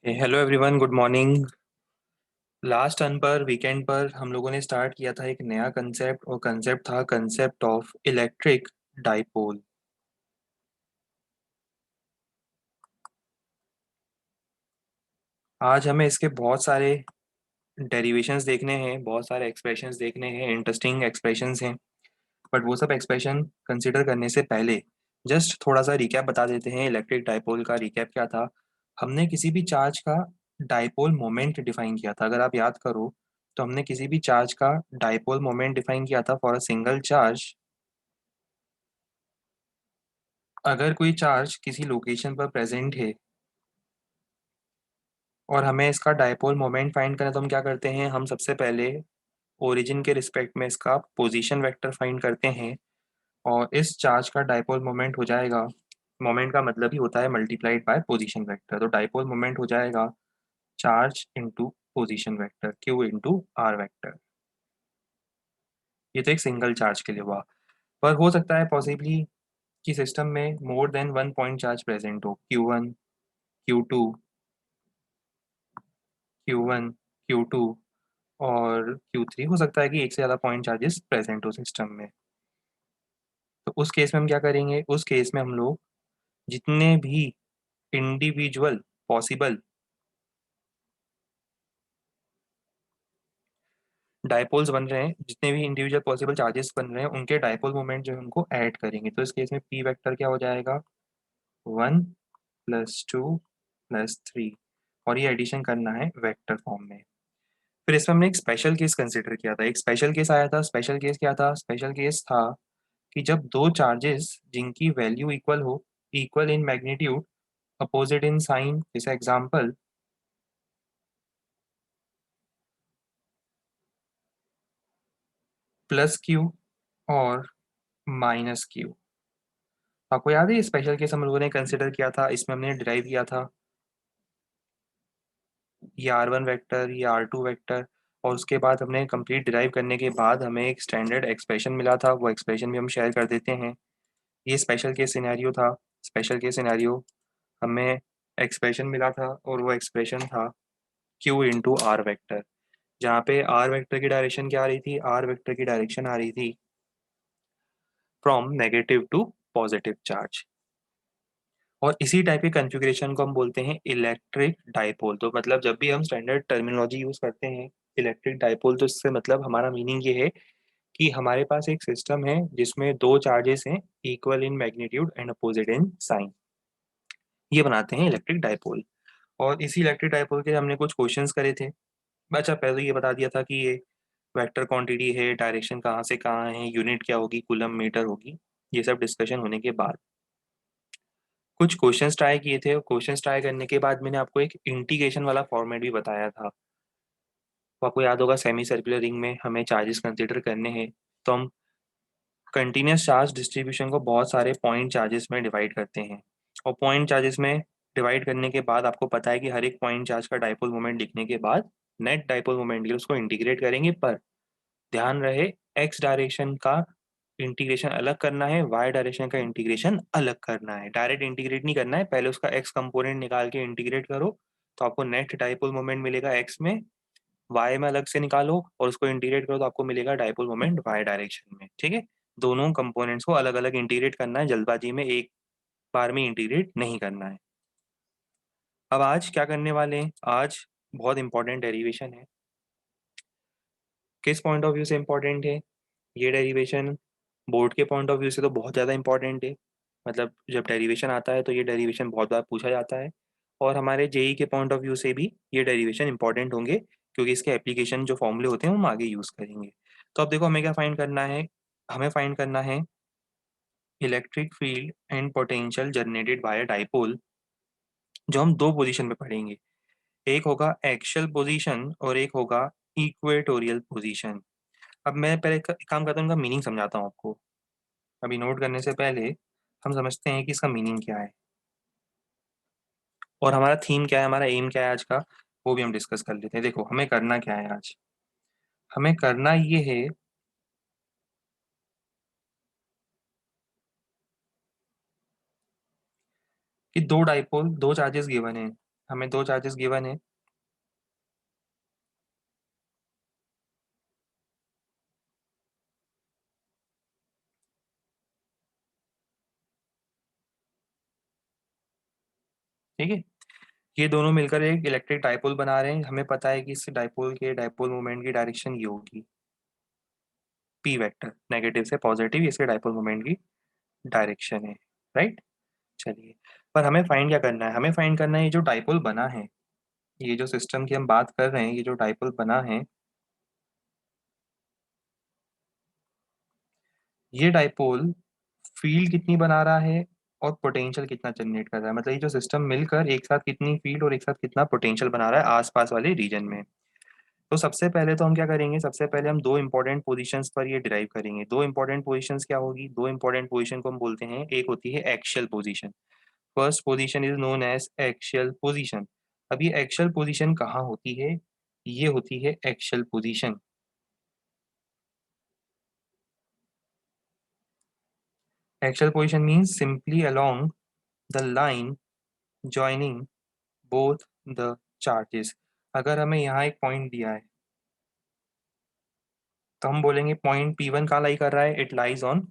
Hello everyone, good morning. Last turn पर weekend पर हम लोगों ने स्टार्ट किया था एक नया कंसेप्ट, और कंसेप्ट था कंसेप्ट ऑफ इलेक्ट्रिक डाइपोल। आज हमें इसके बहुत सारे डेरिवेशंस देखने हैं, बहुत सारे एक्सप्रेशंस देखने हैं, इंटरेस्टिंग एक्सप्रेशंस हैं। बट वो सब एक्सप्रेशन कंसिडर करने से पहले जस्ट थोड़ा सा रिकैप बता देते हैं। इलेक्ट्रिक डाइपोल का रिकैप क्या था? हमने किसी भी चार्ज का डाइपोल मोमेंट डिफाइन किया था। अगर आप याद करो तो हमने किसी भी चार्ज का डाइपोल मोमेंट डिफाइन किया था फॉर अ सिंगल चार्ज। अगर कोई चार्ज किसी लोकेशन पर प्रेजेंट है और हमें इसका डाइपोल मोमेंट फाइंड करना है, तो हम क्या करते हैं? हम सबसे पहले ओरिजिन के रिस्पेक्ट में इसका पोजीशन वेक्टर फाइंड करते हैं, और इस चार्ज का डाइपोल मोमेंट हो जाएगा। मोमेंट का मतलब ही होता है मल्टीप्लाइड बाय पोजीशन वेक्टर। तो डाइपोल मोमेंट हो जाएगा charge into position vector, Q into R vector. ये तो एक सिंगल चार्ज के लिए हुआ। पर हो सकता है पॉसिबली कि सिस्टम में more than one point charge present हो, Q1, Q2, Q1, Q2 और Q3। हो सकता है कि एक से ज़्यादा पॉइंट चार्जेस प्रेजेंट हो सिस्टम में। तो उस केस में हम क्या करेंगे? उस केस में हम लोग जितने भी इंडिविजुअल पॉसिबल डायपोल्स बन रहे हैं, जितने भी इंडिविजुअल पॉसिबल चार्जेस बन रहे हैं, उनके डायपोल मोमेंट जो है उनको ऐड करेंगे। तो इस केस में पी वेक्टर क्या हो जाएगा? 1 + 2 + 3। और ये एडिशन करना है वेक्टर फॉर्म में। फिर इसमें हमने एक स्पेशल केस कंसिडर किया था। एक स्पेशल केस आया था। स्पेशल केस क्या था? स्पेशल केस था कि जब दो चार्जेस जिनकी वैल्यू इक्वल हो, equal in magnitude, opposite in sign, जैसे एग्जांपल +Q और -Q। आपको याद है ये स्पेशल केस हम लोगों ने कंसिडर किया था? इसमें हमने डिराइव किया था ये R1 वेक्टर, ये R2 वेक्टर, और उसके बाद हमने कंप्लीट डिराइव करने के बाद हमें एक स्टैंडर्ड एक्सप्रेशन मिला था। वो एक्सप्रेशन भी हम शेयर कर देते हैं। ये स्पेशल केस सिनेरियो था। स्पेशल केस सिनेरियो हमें एक्सप्रेशन मिला था, और वो एक्सप्रेशन था Q इंटू आर वेक्टर, जहाँ पे आर वेक्टर की डायरेक्शन क्या आ रही थी? आर वेक्टर की डायरेक्शन आ रही थी from negative to positive charge. और इसी टाइप के कॉन्फ़िगरेशन को हम बोलते हैं इलेक्ट्रिक डाइपोल। तो मतलब जब भी हम स्टैंडर्ड टर्मिनोलॉजी यूज करते हैं इलेक्ट्रिक डाइपोल, तो इससे मतलब हमारा मीनिंग ये है कि हमारे पास एक सिस्टम है जिसमें दो चार्जेस हैं, equal in magnitude and opposite in sign. ये बनाते हैं इलेक्ट्रिक डाइपोल। और इसी इलेक्ट्रिक डाइपोल के हमने कुछ क्वेश्चंस करे थे। अच्छा, पहले तो ये बता दिया था कि ये वेक्टर क्वांटिटी है, डायरेक्शन कहाँ से कहाँ है, यूनिट क्या होगी, कूलम मीटर होगी। ये सब डिस्कशन होने के बाद कुछ क्वेश्चंस ट्राई किए थे, और क्वेश्चंस ट्राई करने के बाद मैंने आपको एक इंटीग्रेशन वाला फॉर्मेट भी बताया था। तो आपको याद होगा सेमी सर्कुलर रिंग में हमें चार्जेस कंसीडर करने हैं, तो हम कंटिन्यूस चार्ज डिस्ट्रीब्यूशन को बहुत सारे पॉइंट चार्जेस में डिवाइड करते हैं। और पॉइंट चार्जेस में डिवाइड करने के बाद आपको पता है कि हर एक पॉइंट चार्ज का डाइपोल मोमेंट लिखने के बाद नेट डाइपोल मोमेंट के लिए उसको इंटीग्रेट करेंगे। पर ध्यान रहे, एक्स डायरेक्शन का इंटीग्रेशन अलग करना है, वाई डायरेक्शन का इंटीग्रेशन अलग करना है। डायरेक्ट इंटीग्रेट नहीं करना है, पहले उसका एक्स कंपोनेंट निकाल के इंटीग्रेट करो, तो आपको नेट डाइपोल मोमेंट मिलेगा एक्स में। वाई में अलग से निकालो और उसको इंटीग्रेट करो, तो आपको मिलेगा डाइपोल मोमेंट वाई डायरेक्शन में। ठीक है, दोनों कंपोनेंट्स को अलग अलग इंटीग्रेट करना है, जल्दबाजी में एक बार में इंटीग्रेट नहीं करना है। अब आज क्या करने वाले हैं? आज बहुत इंपॉर्टेंट डेरिवेशन है। किस पॉइंट ऑफ व्यू से इंपॉर्टेंट है ये डेरिवेशन? बोर्ड के पॉइंट ऑफ व्यू से तो बहुत ज़्यादा इंपॉर्टेंट है। मतलब जब डेरिवेशन आता है तो ये डेरिवेशन बहुत बार पूछा जाता है। और हमारे जेई के पॉइंट ऑफ व्यू से भी ये डेरिवेशन इंपॉर्टेंट होंगे, क्योंकि इसके एप्लीकेशन जो फॉर्मूले होते हैं वो हम आगे यूज़ करेंगे। तो अब देखो हमें क्या फाइंड करना है? हमें फाइंड करना है electric field and potential generated by dipole, जो हम दो पोजीशन पे पढ़ेंगे। एक होगा एक्सियल पोजीशन और एक होगा इक्वेटोरियल पोजीशन। अब मैं पहले एक काम करता हूँ, इनका मीनिंग समझाता हूँ आपको। अभी नोट करने से पहले हम समझते हैं कि इसका मीनिंग क्या है, और हमारा थीम क्या है, हमारा एम क्या है आज का, वो भी हम डिस्कस कर लेते हैं। देखो हमें करना क्या है आज? हमें करना ये है कि दो डाइपोल, दो चार्जेस गिवन है। हमें दो चार्जेस गिवन है। ठीक है, ये दोनों मिलकर एक इलेक्ट्रिक डाइपोल बना रहे हैं। हमें पता है कि इस डाइपोल के डाइपोल मोमेंट की डायरेक्शन ये होगी पी वेक्टर, नेगेटिव से पॉजिटिव इसके डाइपोल मोमेंट की डायरेक्शन है। राइट। चलिए, पर हमें फाइंड क्या करना है? हमें फाइंड करना है ये जो डाइपोल बना है, ये जो सिस्टम की हम बात कर रहे हैं, ये जो डाइपोल बना है, ये डाइपोल फील्ड कितनी बना रहा है और पोटेंशियल कितना जनरेट कर रहा है। मतलब ये जो सिस्टम मिलकर एक साथ कितनी फील्ड और एक साथ कितना पोटेंशियल बना रहा है आसपास वाले रीजन में। तो सबसे पहले तो हम क्या करेंगे, सबसे पहले हम दो इंपॉर्टेंट पोजीशंस पर ये डिराइव करेंगे। दो इंपॉर्टेंट पोजीशंस क्या होगी? दो इंपॉर्टेंट पोजीशन को हम बोलते हैं, एक होती है axial position. First position is known as axial position. अब ये एक्शियल पोजीशन कहाँ होती है? ये होती है axial position. Axial position means simply along the line joining both the charges. अगर हमें यहाँ एक पॉइंट दिया है तो हम बोलेंगे पॉइंट P1 कहाँ लाई कर रहा है? It lies on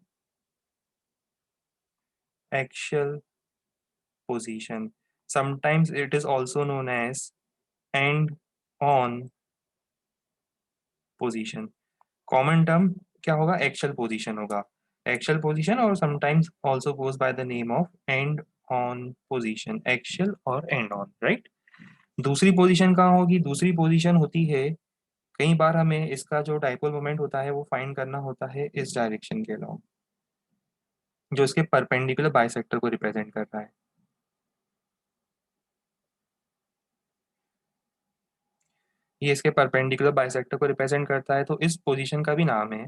axial position. Sometimes it is also known as end on position. Common term क्या होगा? एक्चुअल पोजीशन होगा। एक्चुअल पोजीशन और sometimes also goes by the name of and on position, actual और and on. Right. दूसरी position कहाँ होगी? दूसरी position होती है, कई बार हमें इसका जो डाइपोल मोमेंट होता है वो फाइंड करना होता है इस डायरेक्शन के अलोंग, जो इसके परपेंडिकुलर बाइसेक्टर को रिप्रेजेंट करता है। ये इसके परपेंडिकुलर बाइसेक्टर को रिप्रेजेंट करता है, तो इस पोजीशन का भी नाम है।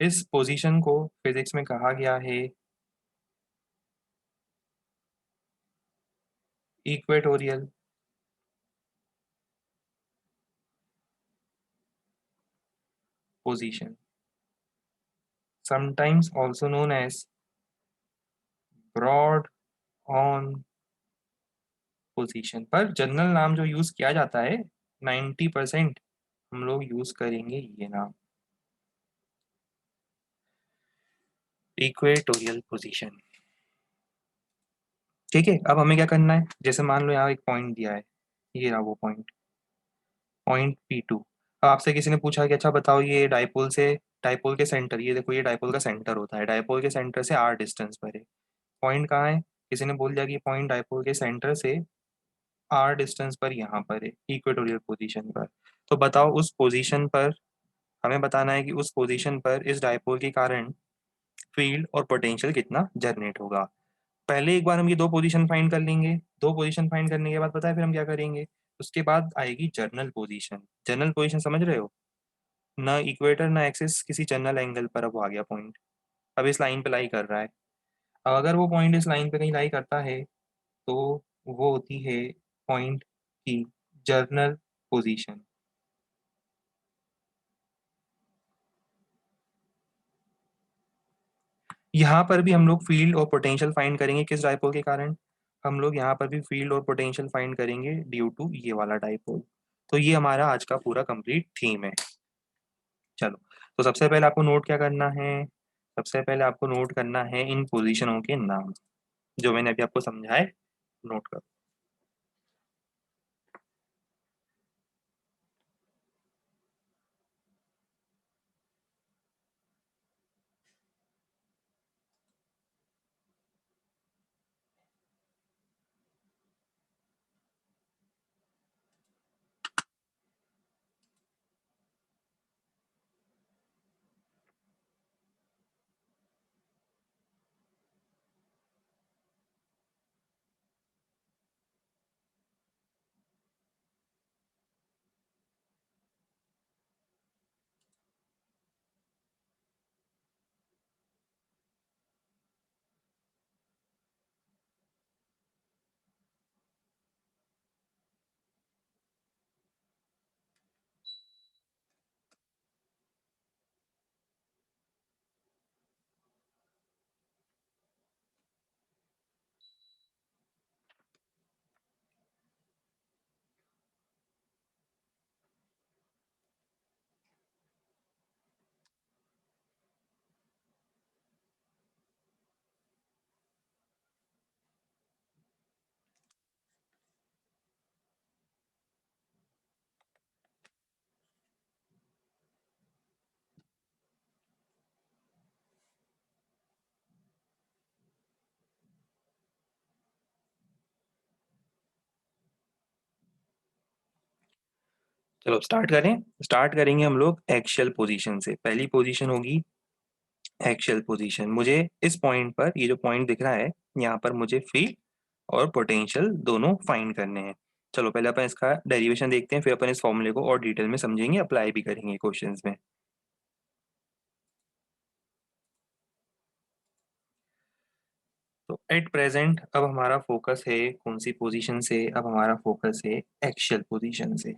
इस पोजीशन को फिजिक्स में कहा गया है equatorial position, sometimes also known as broad on position. पर जनरल नाम जो यूज किया जाता है 90% हम लोग यूज करेंगे ये नाम, इक्वेटोरियल पोजीशन। ठीक है, अब हमें क्या करना है? जैसे मान लो यहाँ एक पॉइंट दिया है, ये रहा वो पॉइंट, पॉइंट P2। अब आपसे किसी ने पूछा कि अच्छा बताओ ये डाइपोल से, डाइपोल के सेंटर, ये देखो ये डाइपोल का सेंटर होता है, डाइपोल के सेंटर से r डिस्टेंस पर है। पॉइंट कहाँ है? किसी ने बोल दिया कि पॉइंट डाइपोल के सेंटर से r डिस्टेंस पर यहाँ पर है, इक्वेटोरियल पोजीशन पर। तो बताओ उस पोजीशन पर, हमें बताना है कि उस पोजीशन पर इस डाइपोल के कारण फील्ड और पोटेंशियल कितना जनरेट होगा। पहले एक बार हम ये दो पोजीशन फाइंड कर लेंगे। दो पोजीशन फाइंड करने के बाद पता है फिर हम क्या करेंगे? उसके बाद आएगी जर्नल पोजीशन। जर्नल पोजीशन समझ रहे हो? ना इक्वेटर ना एक्सिस, किसी जनरल एंगल पर अब आ गया पॉइंट, अब इस लाइन पे लाई कर रहा है। अब अगर वो पॉइंट इस लाइन पे कहीं लाई करता है तो वो होती है पॉइंट की जर्नल पोजीशन। यहाँ पर भी हम लोग फील्ड और पोटेंशियल फाइंड करेंगे किस डाइपोल के कारण? हम लोग यहाँ पर भी फील्ड और पोटेंशियल फाइंड करेंगे ड्यू टू ये वाला डाइपोल। तो ये हमारा आज का पूरा कंप्लीट थीम है। चलो, तो सबसे पहले आपको नोट क्या करना है? सबसे पहले आपको नोट करना है इन पोजीशनों के नाम, जो मैंने अभी आपको समझाए। नोट करो। चलो स्टार्ट करें। स्टार्ट करेंगे हम लोग एक्शियल पोजीशन से। पहली पोजीशन होगी एक्शियल पोजीशन। मुझे इस पॉइंट पर, ये जो पॉइंट दिख रहा है, यहाँ पर मुझे फील्ड और पोटेंशियल दोनों फाइंड करने हैं। चलो पहले अपन इसका डेरिवेशन देखते हैं, फिर अपन इस फॉर्मूले को और डिटेल में समझेंगे, अप्लाई भी करेंगे क्वेश्चंस में। तो एट प्रेजेंट अब हमारा फोकस है कौन सी पोजीशन से? अब हमारा फोकस है एक्शियल पोजीशन से।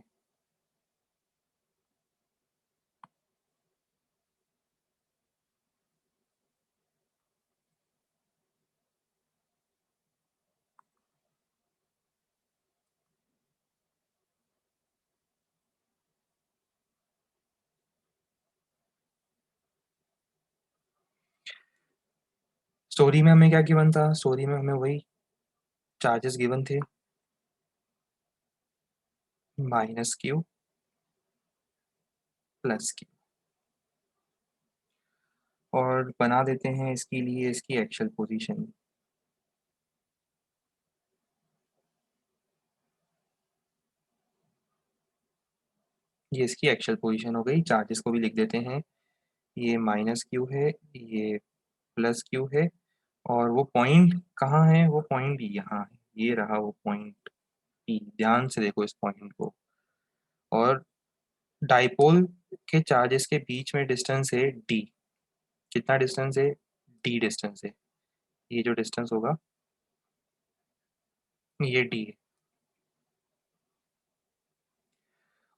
स्टोरी में हमें क्या गिवन था? स्टोरी में हमें वही चार्जेस गिवन थे, माइनस क्यू प्लस क्यू। और बना देते हैं इसके लिए इसकी एक्शियल पोजीशन। ये इसकी एक्शियल पोजीशन हो गई। चार्जेस को भी लिख देते हैं, ये माइनस क्यू है, ये प्लस क्यू है। और वो पॉइंट कहाँ है? वो पॉइंट यहाँ है, ये रहा वो पॉइंट पी। ध्यान से देखो इस पॉइंट को। और डाइपोल के चार्जेस के बीच में डिस्टेंस है डी। कितना डिस्टेंस है? डी डिस्टेंस है। ये जो डिस्टेंस होगा ये डी है।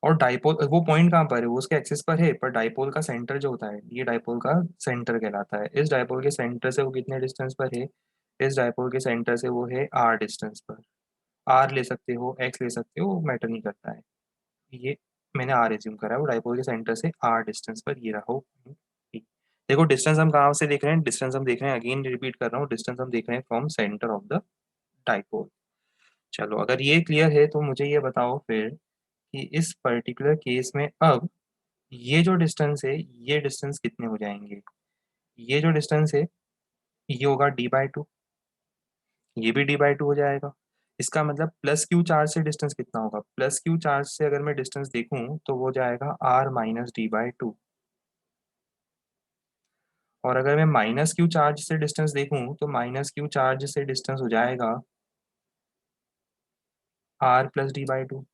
और डाइपोल वो पॉइंट कहाँ पर है? वो उसके एक्सिस पर है, पर डाइपोल का सेंटर जो होता है, ये डाइपोल का सेंटर कहलाता है। इस डाइपोल के सेंटर से वो कितने डिस्टेंस पर है? इस डाइपोल के सेंटर से वो है आर डिस्टेंस पर। आर ले सकते हो, एक्स ले सकते हो, मैटर नहीं करता है। ये मैंने आर एज्यूम करा है, वो डाइपोल के सेंटर से आर डिस्टेंस पर ये रहा हो। ठीक। देखो डिस्टेंस हम कहाँ से देख रहे हैं? डिस्टेंस हम देख रहे हैं, अगेन रिपीट कर रहा हूँ, डिस्टेंस हम देख रहे हैं from centre of the dipole. चलो अगर ये क्लियर है तो मुझे ये बताओ फिर कि इस पर्टिकुलर केस में अब ये जो डिस्टेंस है, ये डिस्टेंस कितने हो जाएंगे? ये जो डिस्टेंस है ये होगा d/2, ये भी d/2 हो जाएगा। इसका मतलब प्लस क्यू चार्ज से डिस्टेंस कितना होगा? प्लस क्यू चार्ज से अगर मैं डिस्टेंस देखूं तो वो जाएगा r-d/2। और अगर मैं माइनस क्यू चार्ज से डिस्टेंस देखूं तो माइनस क्यू चार्ज से डिस्टेंस हो जाएगा r+d/2।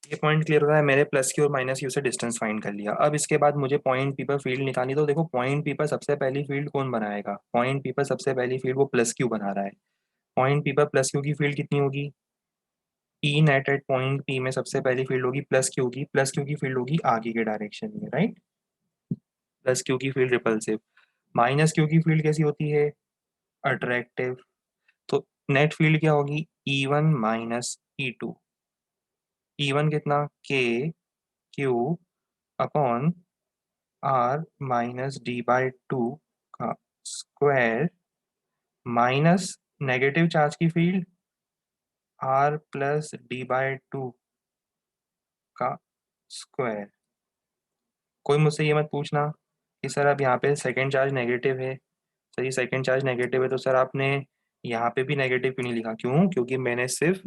ये पॉइंट क्लियर हो रहा है? मैंने प्लस क्यू और माइनस क्यू से डिस्टेंस फाइंड कर लिया। अब इसके बाद मुझे पॉइंट पी पर फील्ड निकालनी। तो देखो पॉइंट पी पर सबसे पहली फील्ड कौन बनाएगा? पॉइंट पी पर सबसे पहली फील्ड वो प्लस क्यू बना रहा है। पॉइंट पी पर प्लस क्यू की फील्ड कितनी होगी? E net at point P में सबसे पहली फील्ड होगी प्लस क्यू की। प्लस क्यू की फील्ड होगी आगे के डायरेक्शन में, राइट? प्लस क्यू की फील्ड रिपल्सिव। माइनस क्यू की फील्ड कैसी होती है? अट्रैक्टिव। तो नेट फील्ड क्या होगी? E1 - E2। E1 कितना? के क्यू अपॉन r-d/2 का स्क्वायर, माइनस नेगेटिव चार्ज की फील्ड r+d/2 का स्क्वायर। कोई मुझसे ये मत पूछना कि सर अब यहाँ पे सेकेंड चार्ज नेगेटिव है। सर ये सेकेंड चार्ज नेगेटिव है तो सर आपने यहाँ पे भी नेगेटिव क्यों नहीं लिखा? क्यों? क्योंकि मैंने सिर्फ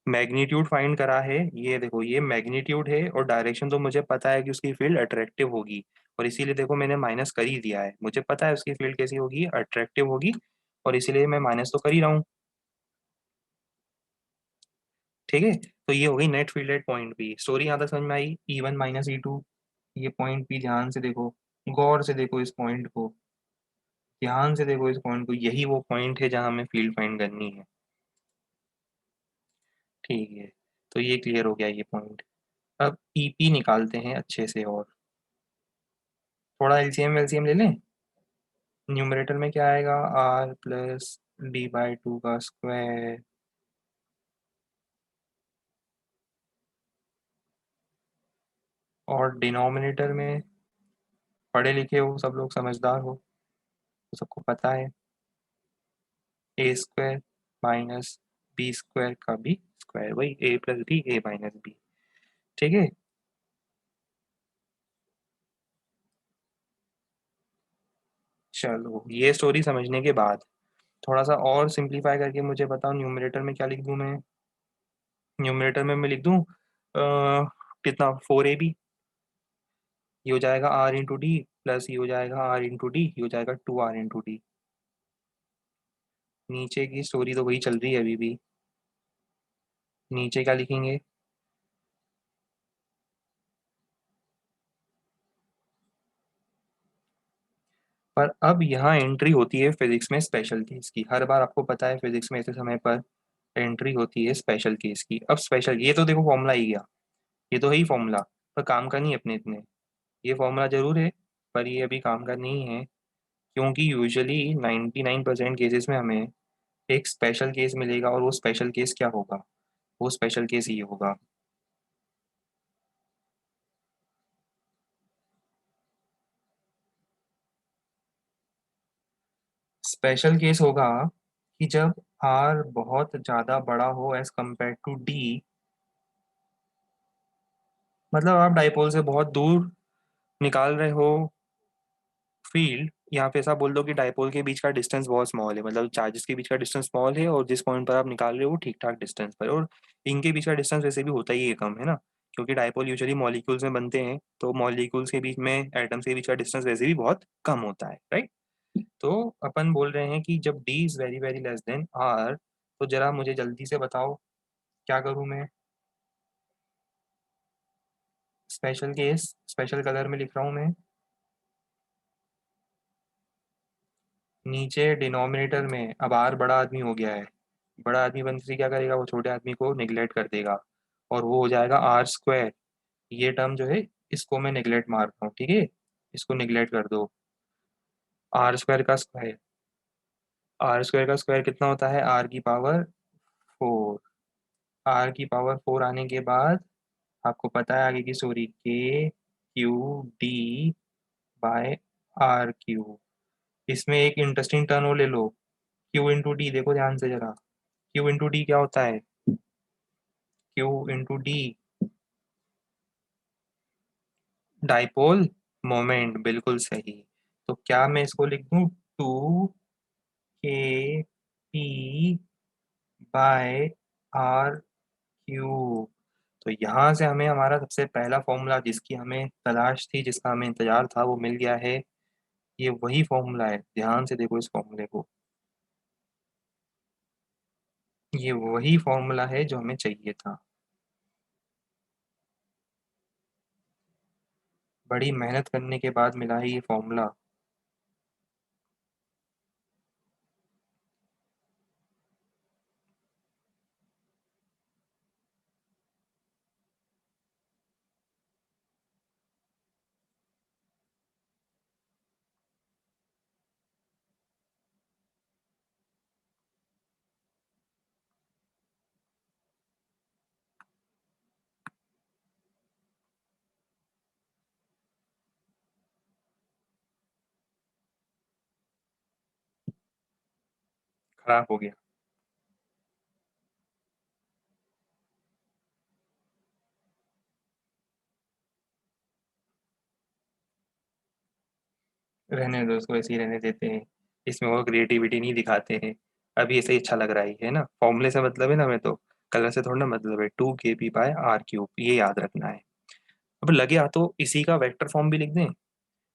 मैग्नीट्यूड फाइंड करा है। ये देखो ये मैग्नीट्यूड है और डायरेक्शन तो मुझे पता है कि उसकी फील्ड अट्रैक्टिव होगी, और इसीलिए देखो मैंने माइनस कर ही दिया है। मुझे पता है उसकी फील्ड कैसी होगी, अट्रैक्टिव होगी, और इसीलिए मैं माइनस तो कर ही रहा हूँ। ठीक है, तो ये हो गई net field at point B. Story यहाँ तक समझ में आई? E1 - E2। ये पॉइंट बी, ध्यान से देखो, गौर से देखो इस पॉइंट को, ध्यान से देखो इस पॉइंट को। यही वो पॉइंट है जहां हमें फील्ड फाइंड करनी है। ठीक है, तो ये क्लियर हो गया ये पॉइंट। अब ईपी निकालते हैं अच्छे से। और थोड़ा एलसीएम वेलसीएम ले लें। न्यूमरेटर में क्या आएगा? r+d/2 का स्क्वायर। और डिनोमिनेटर में, पढ़े लिखे हो सब लोग, समझदार हो तो सबको पता है, a² - b² का भी स्क्वायर, वही a+b a - b। ठीक है। चलो ये स्टोरी समझने के बाद थोड़ा सा और सिंप्लीफाई करके मुझे बताओ, न्यूमरेटर में क्या लिख दूं मैं? न्यूमरेटर में मैं लिख दूं कितना, 4ab। ये हो जाएगा आर इंटू डी, प्लस ये हो जाएगा आर इंटू डी, ये हो जाएगा 2r इंटू डी। नीचे की स्टोरी तो वही चल रही है अभी भी। नीचे क्या लिखेंगे? पर अब यहाँ एंट्री होती है फिजिक्स में स्पेशल केस की। हर बार आपको पता है फिजिक्स में ऐसे समय पर एंट्री होती है स्पेशल केस की। अब स्पेशल, ये तो देखो फॉर्मूला ही गया, ये तो है ही फॉर्मूला, पर काम का नहीं है अपने इतने। ये फॉर्मूला जरूर है, पर ये अभी काम का नहीं है, क्योंकि यूजुअली 99% केसेस में हमें एक स्पेशल केस मिलेगा, और वो स्पेशल केस क्या होगा? वो स्पेशल केस ये होगा। स्पेशल केस होगा कि जब आर बहुत ज़्यादा बड़ा हो एज कम्पेयर टू डी, मतलब आप डाइपोल से बहुत दूर निकाल रहे हो फील्ड, यहाँ पे ऐसा बोल दो कि डाइपोल के बीच का डिस्टेंस बहुत स्मॉल है, मतलब चार्जेस के बीच का डिस्टेंस स्मॉल है, और जिस पॉइंट पर आप निकाल रहे हो वो ठीक ठाक डिस्टेंस पर है। और इनके बीच का डिस्टेंस वैसे भी होता ही है कम, है ना, क्योंकि डाइपोल यूजुअली मॉलिक्यूल्स में बनते हैं, तो मॉलिक्यूल्स के बीच में एटम्स के बीच का डिस्टेंस वैसे भी बहुत कम होता है, राइट। तो अपन बोल रहे हैं कि जब D is very very less than R, तो जरा मुझे जल्दी से बताओ क्या करूं मैं? स्पेशल केस स्पेशल कलर में लिख रहा हूं मैं। नीचे डिनोमिनेटर में अब आर बड़ा आदमी हो गया है, बड़ा आदमी बनने से क्या करेगा, वो छोटे आदमी को निगलेक्ट कर देगा, और वो हो जाएगा आर स्क्वायर। ये टर्म जो है, इसको मैं निगलेक्ट मारता हूँ, ठीक है, इसको निगलेक्ट कर दो। आर स्क्वायर का स्क्वायर, आर स्क्वायर का स्क्वायर कितना होता है? r⁴। r⁴ आने के बाद आपको पता है आगे की स्टोरी, k⁴d/r⁴। इसमें एक इंटरेस्टिंग टर्न वो ले लो, q इंटू डी। देखो ध्यान से जरा, q इंटू डी क्या होता है? q into D dipole moment, बिल्कुल सही। तो क्या मैं इसको लिख दूं? 2k⁵ तो यहाँ से हमें हमारा सबसे पहला फॉर्मूला, जिसकी हमें तलाश थी, जिसका हमें इंतजार था, वो मिल गया है। ये वही फॉर्मूला है, ध्यान से देखो इस फॉर्मूले को। ये वही फॉर्मूला है जो हमें चाहिए था। बड़ी मेहनत करने के बाद मिला है ये फॉर्मूला। खराब हो गया। रहने दो उसको, ऐसे ही रहने देते हैं। इसमें वो क्रिएटिविटी नहीं दिखाते हैं। अभी ऐसे ही अच्छा लग रहा है ना, फॉर्मूले से मतलब है ना, हमें तो कलर से थोड़ा ना मतलब है। 2kp/r⁵, ये याद रखना है। अब लगे तो इसी का वेक्टर फॉर्म भी लिख दें।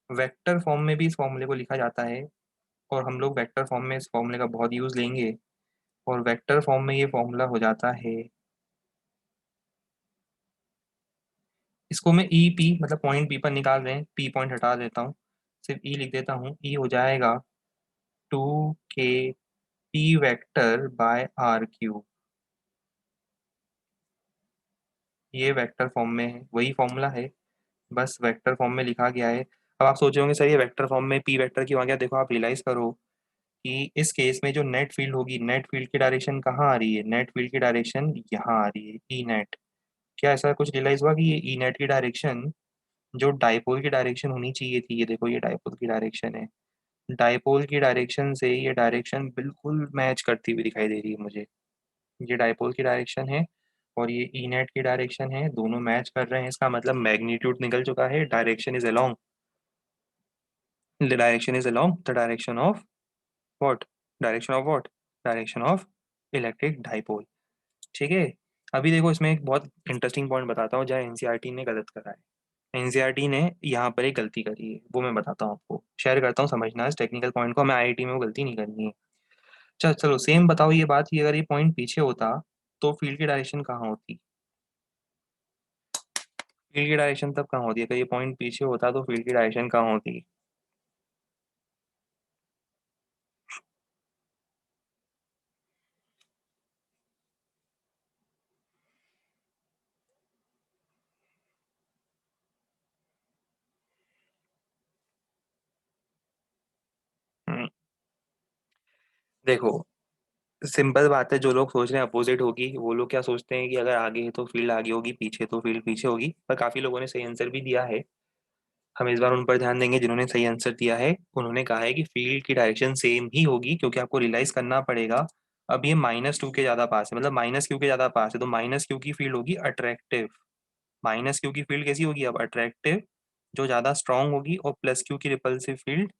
वेक्टर फॉर्म में भी इस फॉर्मूले को लिखा जाता है, और हम लोग वेक्टर फॉर्म में इस फॉर्मूले का बहुत यूज लेंगे। और वेक्टर फॉर्म में ये फॉर्मूला हो जाता है, इसको मैं ई पी, मतलब पॉइंट पी पर निकाल रहे हैं, पी पॉइंट हटा देता हूँ, सिर्फ ई लिख देता हूँ। ई हो जाएगा 2kp⁵ ये वेक्टर फॉर्म में है, वही फॉर्मूला है, बस वेक्टर फॉर्म में लिखा गया है। अब आप सोचे होंगे सर ये वेक्टर फॉर्म में पी वेक्टर क्यों आ गया? देखो आप रियलाइज करो कि इस केस में जो नेट फील्ड होगी, नेट फील्ड की डायरेक्शन कहाँ आ रही है? नेट फील्ड की डायरेक्शन यहाँ आ रही है, ई नेट। क्या ऐसा कुछ रियलाइज हुआ कि ये ई नेट की डायरेक्शन जो डाइपोल की डायरेक्शन होनी चाहिए थी, ये देखो ये डाइपोल की डायरेक्शन है, डाइपोल की डायरेक्शन से ये डायरेक्शन बिल्कुल मैच करती हुई दिखाई दे रही है मुझे। ये डाइपोल की डायरेक्शन है, और ये ई नेट की डायरेक्शन है, दोनों मैच कर रहे हैं, इसका मतलब मैग्नीट्यूड निकल चुका है, direction is along, the direction is along the direction of what, direction of what, direction of electric dipole. ठीक है। अभी देखो इसमें एक बहुत इंटरेस्टिंग पॉइंट बताता हूँ जहाँ एनसीईआरटी ने गलत करा है। एनसीईआरटी ने यहाँ पर एक गलती करी है, वो मैं बताता हूँ आपको, शेयर करता हूँ, समझना इस टेक्निकल पॉइंट को, हमें आईआईटी में वो गलती नहीं करनी है। चल चलो सेम बताओ ये बात कि अगर ये पॉइंट पीछे होता तो फील्ड की डायरेक्शन कहाँ होती, फील्ड की डायरेक्शन तब कहाँ होती है, अगर ये पॉइंट पीछे होता तो फील्ड की डायरेक्शन कहाँ होती। हम्म, देखो सिंपल बात है, जो लोग सोच रहे हैं अपोजिट होगी वो लोग क्या सोचते हैं कि अगर आगे है तो फील्ड आगे होगी, पीछे तो फील्ड पीछे होगी, पर काफी लोगों ने सही आंसर भी दिया है। हम इस बार उन पर ध्यान देंगे जिन्होंने सही आंसर दिया है। उन्होंने कहा है कि फील्ड की डायरेक्शन सेम ही होगी, क्योंकि आपको रियलाइज करना पड़ेगा, अब ये -2 के ज्यादा पास है, मतलब -q के ज्यादा पास है, तो -q की फील्ड होगी अट्रैक्टिव। -q की फील्ड कैसी होगी अब, अट्रैक्टिव, जो ज्यादा स्ट्रांग होगी, और +q की रिपल्सिव फील्ड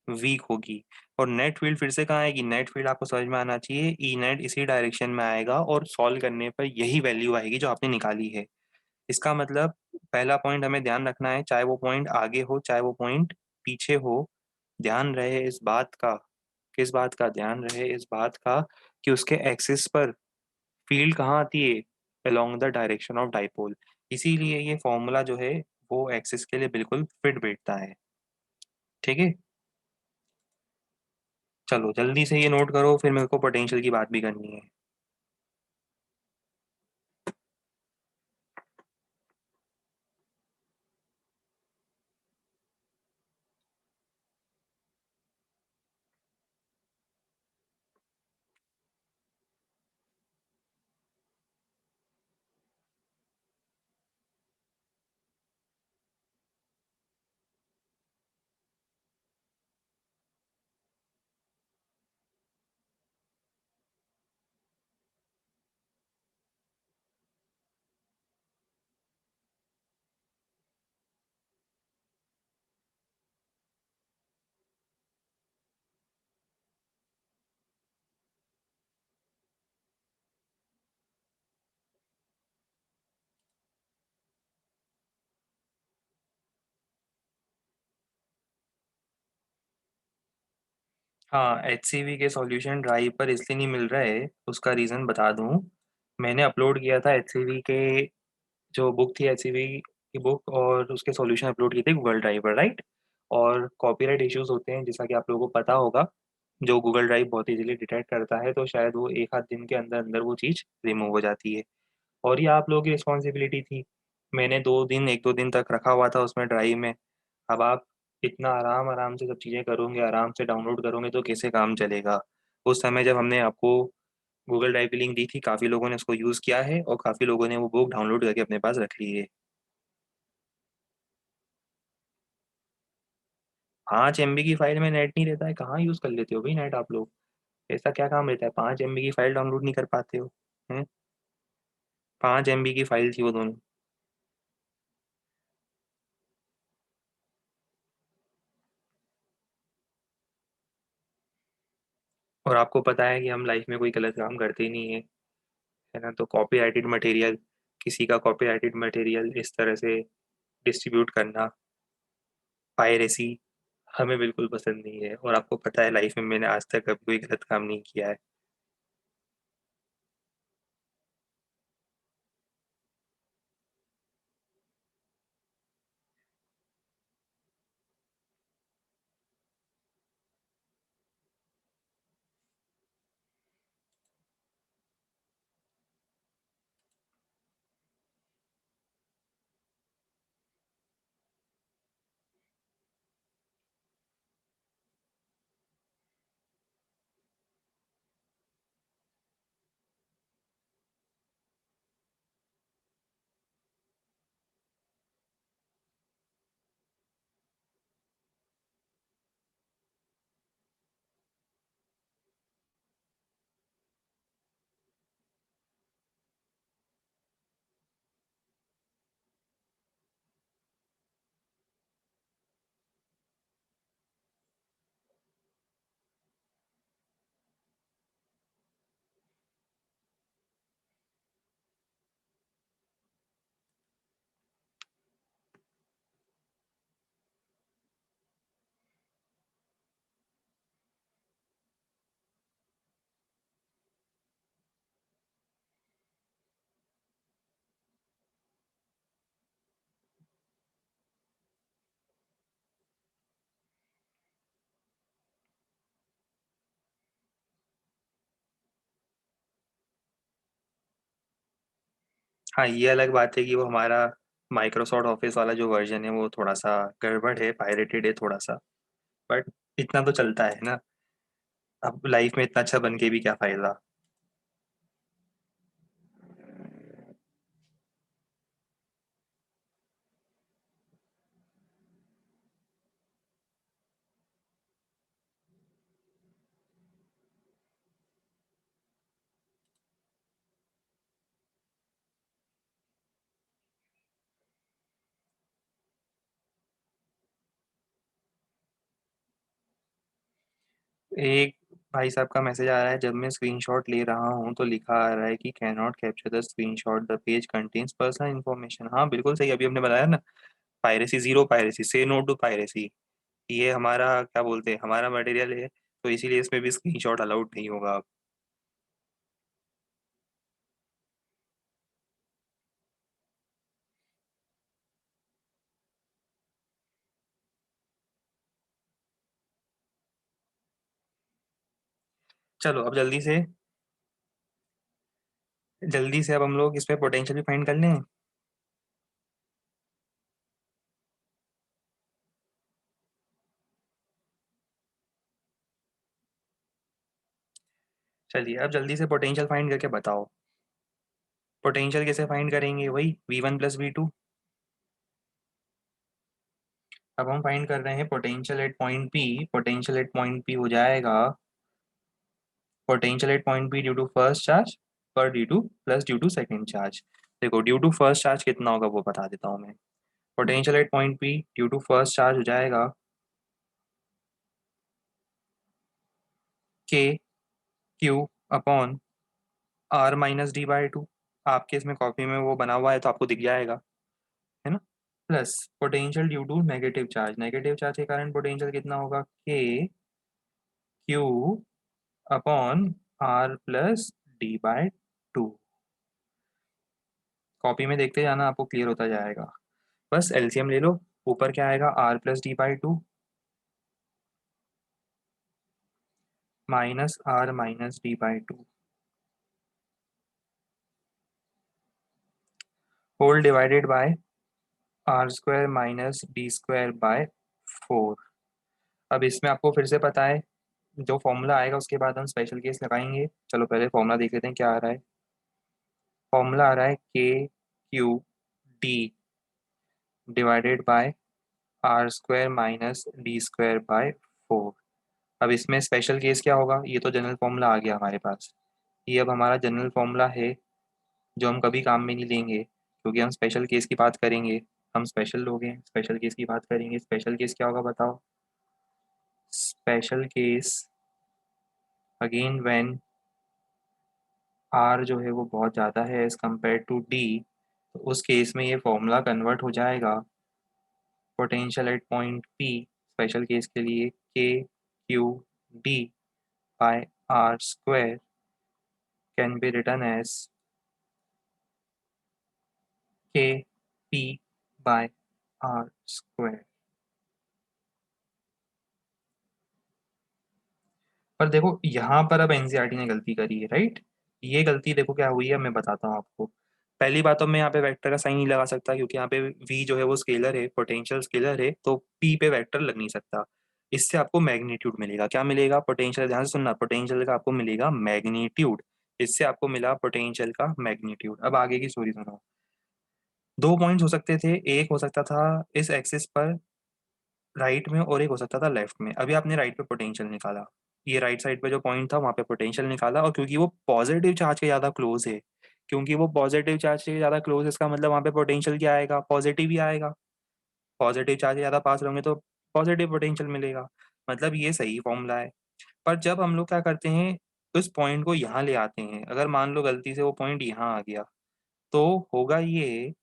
वीक होगी। और नेट फील्ड फिर से कहाँ आएगी, नेट फील्ड आपको समझ में आना चाहिए, ई नेट इसी डायरेक्शन में आएगा, और सॉल्व करने पर यही वैल्यू आएगी जो आपने निकाली है। इसका मतलब पहला पॉइंट हमें ध्यान रखना है, चाहे वो पॉइंट आगे हो चाहे वो पॉइंट पीछे हो, ध्यान रहे इस बात का, किस बात का ध्यान रहे, इस बात का कि उसके एक्सिस पर फील्ड कहाँ आती है, along the direction of dipole. इसीलिए ये फॉर्मूला जो है वो एक्सिस के लिए बिल्कुल फिट बैठता है। ठीक है। चलो जल्दी से ये नोट करो, फिर मेरे को पोटेंशियल की बात भी करनी है। हाँ, HCV के सॉल्यूशन ड्राइव पर इसलिए नहीं मिल रहा है, उसका रीज़न बता दूँ। मैंने अपलोड किया था HCV के, जो बुक थी HCV की बुक, और उसके सॉल्यूशन अपलोड किए थे गूगल ड्राइव पर, राइट। और कॉपीराइट इश्यूज होते हैं जैसा कि आप लोगों को पता होगा, जो गूगल ड्राइव बहुत इजीली डिटेक्ट करता है, तो शायद वो एक आध दिन के अंदर अंदर वो चीज़ रिमूव हो जाती है। और ये आप लोगों की रिस्पॉन्सिबिलिटी थी। मैंने 2 दिन, 1-2 दिन तक रखा हुआ था उसमें ड्राइव में। अब आप इतना आराम आराम से सब चीज़ें करोगे, आराम से डाउनलोड करोगे तो कैसे काम चलेगा। उस समय जब हमने आपको गूगल ड्राइव की लिंक दी थी, काफ़ी लोगों ने उसको यूज़ किया है और काफ़ी लोगों ने वो बुक डाउनलोड करके अपने पास रख ली है। 5 MB की फाइल में नेट नहीं रहता है, कहाँ यूज़ कर लेते हो भाई नेट आप लोग। ऐसा क्या काम रहता है, 5 MB की फाइल डाउनलोड नहीं कर पाते हो। हैं। 5 MB की फाइल थी वो दोनों। और आपको पता है कि हम लाइफ में कोई गलत काम करते ही नहीं है, है ना। तो कॉपीराइटेड मटेरियल, किसी का कॉपीराइटेड मटेरियल इस तरह से डिस्ट्रीब्यूट करना, पायरेसी, हमें बिल्कुल पसंद नहीं है। और आपको पता है लाइफ में मैंने आज तक कभी कोई गलत काम नहीं किया है। हाँ, ये अलग बात है कि वो हमारा माइक्रोसॉफ्ट ऑफिस वाला जो वर्जन है वो थोड़ा सा गड़बड़ है, पायरेटेड है थोड़ा सा। बट इतना तो चलता है ना। अब लाइफ में इतना अच्छा बन के भी क्या फायदा। एक भाई साहब का मैसेज आ रहा है, जब मैं स्क्रीनशॉट ले रहा हूँ तो लिखा आ रहा है कि can not capture the screenshot, the page contains personal information. हाँ बिल्कुल सही, अभी हमने बताया ना। पायरेसी, जीरो पायरेसी, से नो टू पायरेसी। ये हमारा क्या बोलते हैं, हमारा मटेरियल है, तो इसीलिए इसमें भी स्क्रीनशॉट अलाउड नहीं होगा अब। चलो अब जल्दी से अब हम लोग इस पे पोटेंशियल भी फाइंड कर लें। चलिए अब जल्दी से पोटेंशियल फाइंड करके बताओ। पोटेंशियल कैसे फाइंड करेंगे, वही V1 + V2। अब हम फाइंड कर रहे हैं potential at point P. Potential at point P हो जाएगा potential at point P due to first charge पर D two plus due to second charge. देखो ड्यू टू फर्स्ट चार्ज कितना होगा वो बता देता हूँ मैं। Potential at point P due to first charge हो जाएगा Q/R - D/2। आपके इसमें कॉपी में वो बना हुआ है तो आपको दिख जाएगा, है ना। Plus potential due to negative charge, negative charge के कारण पोटेंशियल कितना होगा, K/Q/R + D/2। कॉपी में देखते जाना, आपको क्लियर होता जाएगा। बस एलसीएम ले लो। ऊपर क्या आएगा, R + D/2 -R - D/2 whole divided by R² - D²/4। अब इसमें आपको फिर से पता है, जो फॉर्मूला आएगा उसके बाद हम स्पेशल केस लगाएंगे। चलो पहले फॉर्मूला देख लेते हैं क्या आ रहा है। फॉर्मूला आ रहा है K/Q/D/4। अब इसमें स्पेशल केस क्या होगा, ये तो जनरल फॉर्मूला आ गया हमारे पास। ये अब हमारा जनरल फॉर्मूला है जो हम कभी काम में नहीं लेंगे क्योंकि हम स्पेशल केस की बात करेंगे। हम स्पेशल लोग हैं, स्पेशल केस की बात करेंगे। स्पेशल केस क्या होगा बताओ। Special case again when R जो है वो बहुत ज़्यादा है एज कम्पेयर टू डी, तो उस केस में ये फॉर्मूला कन्वर्ट हो जाएगा potential at point P special case के लिए K/Q/D/R² can be return as K/P/R²। पर देखो यहाँ पर अब एनसीईआरटी ने गलती करी है, राइट। ये गलती देखो क्या हुई है, मैं बताता हूँ आपको। पहली बात तो मैं यहाँ पे वेक्टर का साइन नहीं लगा सकता क्योंकि यहाँ पे v जो है वो स्केलर है, पोटेंशियल स्केलर है, तो p पे वेक्टर लग नहीं सकता। इससे आपको मैग्नीट्यूड मिलेगा। क्या मिलेगा, पोटेंशियल, ध्यान से सुनना, पोटेंशियल का आपको मिलेगा मैग्नीट्यूड। इससे आपको मिला पोटेंशियल का मैग्नीट्यूड। अब आगे की स्टोरी सुनो। दो पॉइंट्स हो सकते थे, एक हो सकता था इस एक्सिस पर राइट में और एक हो सकता था लेफ्ट में। अभी आपने राइट पे पोटेंशियल निकाला, ये राइट साइड पे जो पॉइंट था वहां पे पोटेंशियल निकाला, और क्योंकि वो पॉजिटिव चार्ज के ज्यादा क्लोज है, क्योंकि वो पॉजिटिव चार्ज के ज्यादा क्लोज है, इसका मतलब वहां पे पोटेंशियल क्या आएगा, पॉजिटिव ही आएगा। पॉजिटिव चार्ज ज्यादा पास रहेंगे तो पॉजिटिव पोटेंशियल मिलेगा। मतलब ये सही फॉर्मूला है। पर जब हम लोग क्या करते हैं, उस पॉइंट को यहाँ ले आते हैं, अगर मान लो गलती से वो पॉइंट यहाँ आ गया, तो होगा ये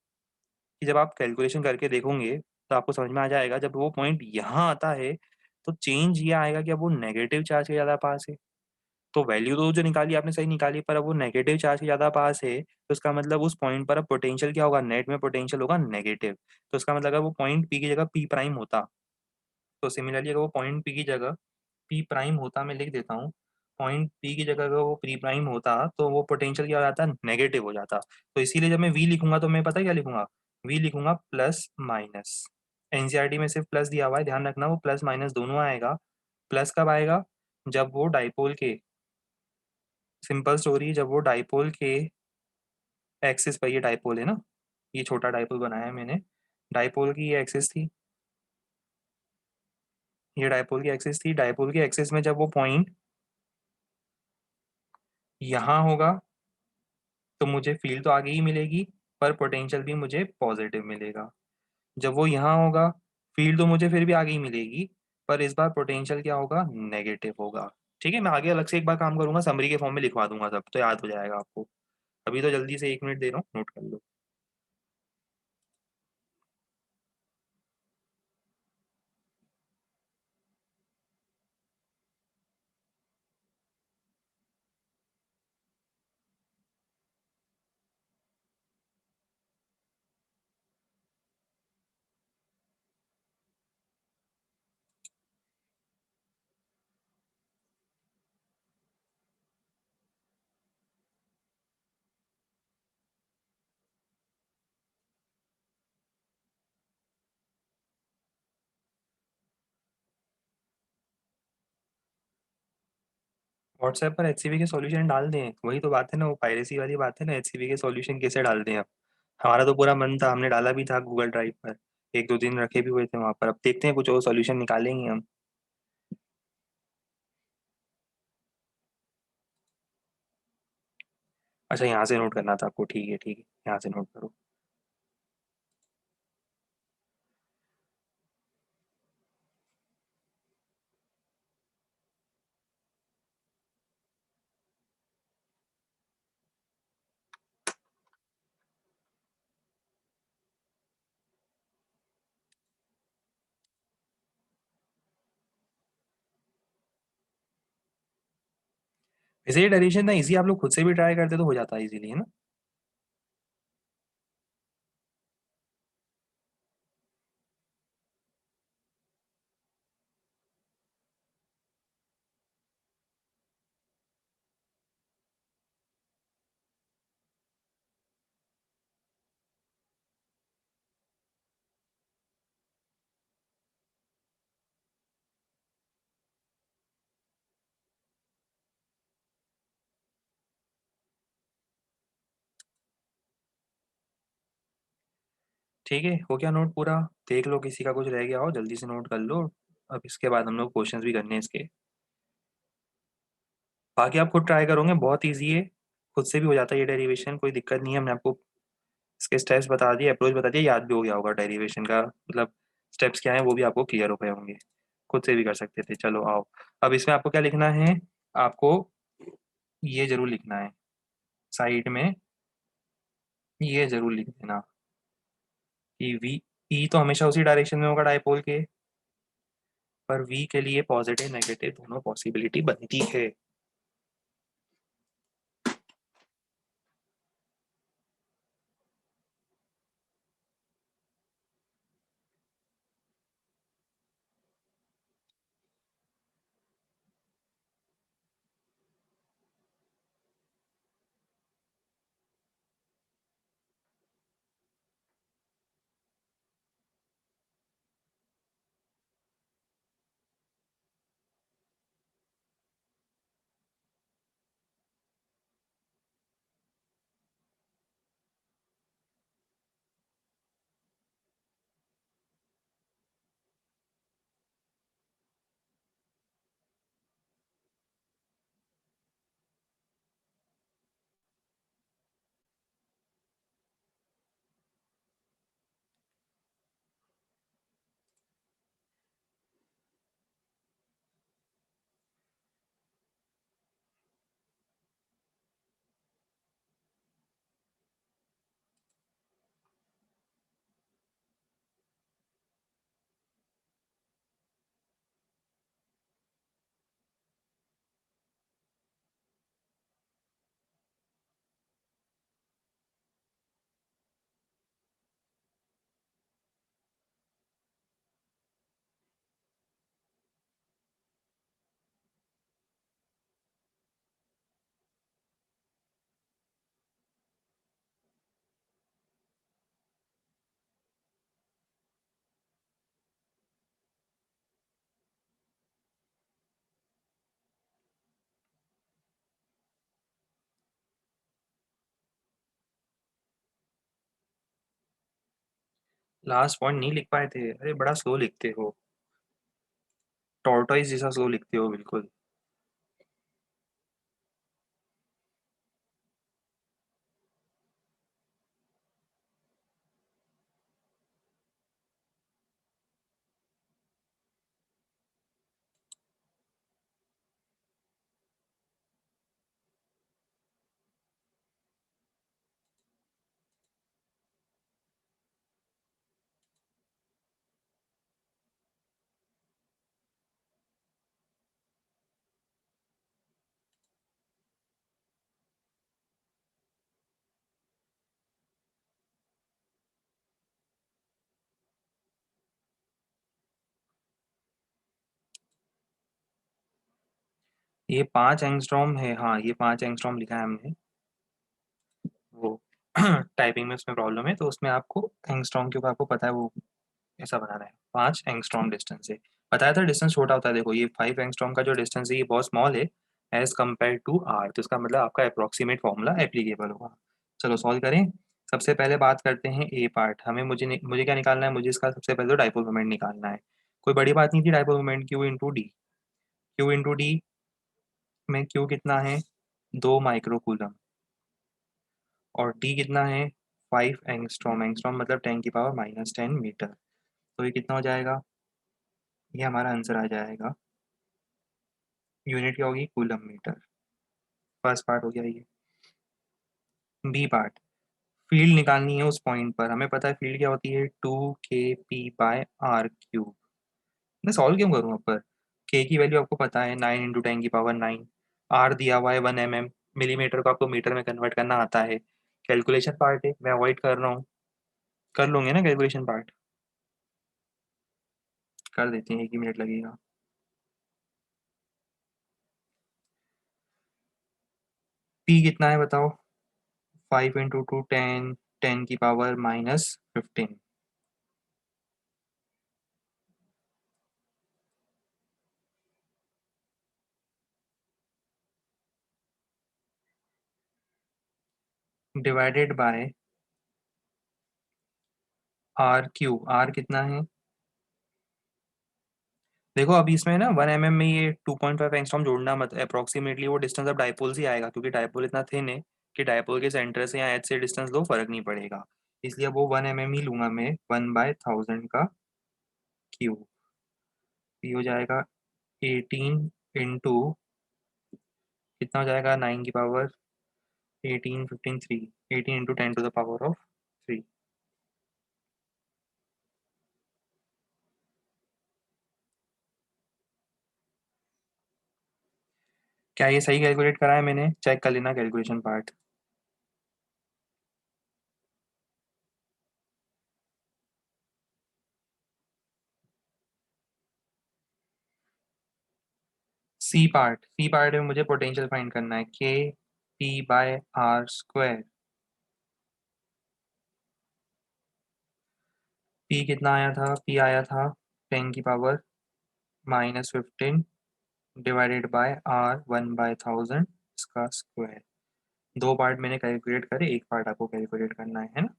कि जब आप कैलकुलेशन करके देखोगे तो आपको समझ में आ जाएगा, जब वो पॉइंट यहाँ आता है तो चेंज ये आएगा कि अब वो नेगेटिव चार्ज के ज़्यादा पास है। तो वैल्यू तो जो निकाली आपने सही निकाली, पर अब वो नेगेटिव चार्ज के ज़्यादा पास है, तो इसका मतलब उस पॉइंट पर अब पोटेंशियल क्या होगा, नेट में पोटेंशियल होगा नेगेटिव। तो इसका मतलब अगर वो पॉइंट पी की जगह पी प्राइम होता, तो सिमिलरली अगर वो पॉइंट पी की जगह पी प्राइम होता, मैं लिख देता हूँ, पॉइंट पी की जगह अगर वो प्री प्राइम होता तो वो पोटेंशियल क्या हो जाता, नेगेटिव हो जाता। तो इसीलिए जब मैं वी लिखूंगा तो मैं पता है क्या लिखूंगा, वी लिखूंगा प्लस माइनस। एनसीईआरटी में सिर्फ प्लस दिया हुआ है, ध्यान रखना वो प्लस माइनस दोनों आएगा। प्लस कब आएगा, जब वो डाइपोल के, सिंपल स्टोरी, जब वो डाइपोल के एक्सिस पर, ये डाइपोल है ना, ये छोटा डाइपोल बनाया है मैंने, डाइपोल की ये एक्सिस थी, ये डाइपोल की एक्सिस थी, डाइपोल की एक्सिस में जब वो पॉइंट यहाँ होगा तो मुझे फील्ड तो आगे ही मिलेगी, पर पोटेंशियल भी मुझे पॉजिटिव मिलेगा। जब वो यहाँ होगा, फील्ड तो मुझे फिर भी आगे ही मिलेगी, पर इस बार पोटेंशियल क्या होगा, नेगेटिव होगा। ठीक है, मैं आगे अलग से एक बार काम करूंगा, समरी के फॉर्म में लिखवा दूंगा सब, तो याद हो जाएगा आपको। अभी तो जल्दी से 1 मिनट दे रहा हूँ, नोट कर लो। व्हाट्सएप पर एचसीवी के सॉल्यूशन डाल दें, वही तो बात है ना, वो पायरेसी वाली बात है ना, एचसीवी के सॉल्यूशन कैसे डाल दें अब। हमारा तो पूरा मन था, हमने डाला भी था गूगल ड्राइव पर, 1-2 दिन रखे भी हुए थे वहां पर। अब देखते हैं कुछ और सॉल्यूशन निकालेंगे हम। अच्छा, यहाँ से नोट करना था आपको, ठीक है ठीक है, यहाँ से नोट करो। वैसे ये डेरिवेशन ना इजी, आप लोग खुद से भी ट्राई करते तो हो जाता है इजीली, है ना। ठीक है, हो गया नोट पूरा। देख लो किसी का कुछ रह गया हो, जल्दी से नोट कर लो। अब इसके बाद हम लोग क्वेश्चंस भी करने हैं इसके। बाकी आप खुद ट्राई करोगे, बहुत ईजी है, खुद से भी हो जाता है ये डेरिवेशन, कोई दिक्कत नहीं है। हमने आपको इसके स्टेप्स बता दिए, अप्रोच बता दिया, याद भी हो गया होगा डेरिवेशन का मतलब स्टेप्स क्या है, वो भी आपको क्लियर हो गए होंगे, खुद से भी कर सकते थे। चलो आओ, अब इसमें आपको क्या लिखना है, आपको ये जरूर लिखना है साइड में, ये जरूर लिख देना कि वी, ई तो हमेशा उसी डायरेक्शन में होगा डायपोल के, पर वी के लिए पॉजिटिव नेगेटिव दोनों पॉसिबिलिटी बनती है। लास्ट पॉइंट नहीं लिख पाए थे? अरे बड़ा स्लो लिखते हो, टॉर्टोइस जैसा स्लो लिखते हो बिल्कुल। ये 5 एंगस्ट्रॉम है, हाँ ये 5 एंगस्ट्रॉम लिखा है हमने। वो टाइपिंग में उसमें प्रॉब्लम है, तो उसमें आपको एंगस्ट्रॉम के ऊपर आपको पता है वो ऐसा बनाना है। 5 एंगस्ट्रॉम डिस्टेंस है, बताया था डिस्टेंस छोटा होता है। देखो ये 5 एंगस्ट्रॉम का जो डिस्टेंस है ये बहुत स्मॉल है एज कम्पेयर टू आर, तो इसका मतलब आपका अप्रोक्सीमेट फॉर्मूला एप्लीकेबल होगा। चलो सॉल्व करें। सबसे पहले बात करते हैं ए पार्ट। हमें मुझे क्या निकालना है, मुझे इसका सबसे पहले तो डाइपोल मोमेंट निकालना है। कोई बड़ी बात नहीं थी, dipole moment Q into D. Q into D में क्यू कितना है, 2 माइक्रो कूलम, और डी कितना है, 5 एंगस्ट्रॉम। एंगस्ट्रॉम मतलब 10⁻⁻10 मीटर। तो ये कितना हो जाएगा, ये हमारा आंसर आ जाएगा। यूनिट क्या होगी, कूलम मीटर। फर्स्ट पार्ट हो गया ये। बी पार्ट, फील्ड निकालनी है उस पॉइंट पर। हमें पता है फील्ड क्या होती है, 2 kp/r क्यूब। मैं सॉल्व क्यों करूँ अब पर, के की वैल्यू आपको पता है 9 × 10⁻⁹। आर दिया हुआ है 1 mm, मिलीमीटर को आपको मीटर में कन्वर्ट करना आता है। कैलकुलेशन पार्ट है, मैं अवॉइड कर रहा हूँ। कर लूंगे ना कैलकुलेशन पार्ट, कर देते हैं, 1 ही मिनट लगेगा। पी कितना है बताओ, 5 × 2 10, 10⁻⁻15। Divided by R cube. R कितना है, देखो अभी इसमें ना 1 mm में ये 2.5 एंगस्ट्रॉम जोड़ना मत, अप्रोक्सीमेटली वो डिस्टेंस अब डाइपोल से ही आएगा, क्योंकि डाइपोल इतना थिन है कि डाइपोल के सेंटर से या एज से डिस्टेंस लो फर्क नहीं पड़ेगा। इसलिए अब वो 1 mm ही लूंगा मैं, 1/1000 का क्यूब। ये हो जाएगा 18 इंटू, कितना हो जाएगा, 9 की पावर 18, 15 3, 18 इंटू 10⁻³ 3। क्या ये सही कैलकुलेट करा है मैंने, चेक कर लेना कैलकुलेशन पार्ट। सी पार्ट में मुझे पोटेंशियल फाइंड करना है, K p/r²। पी कितना आया था, पी आया था 10⁻⁻15 डिवाइडेड बाय आर 1/1000 इसका स्क्वायर। दो पार्ट मैंने कैलकुलेट करे, एक पार्ट आपको कैलकुलेट करना है ना।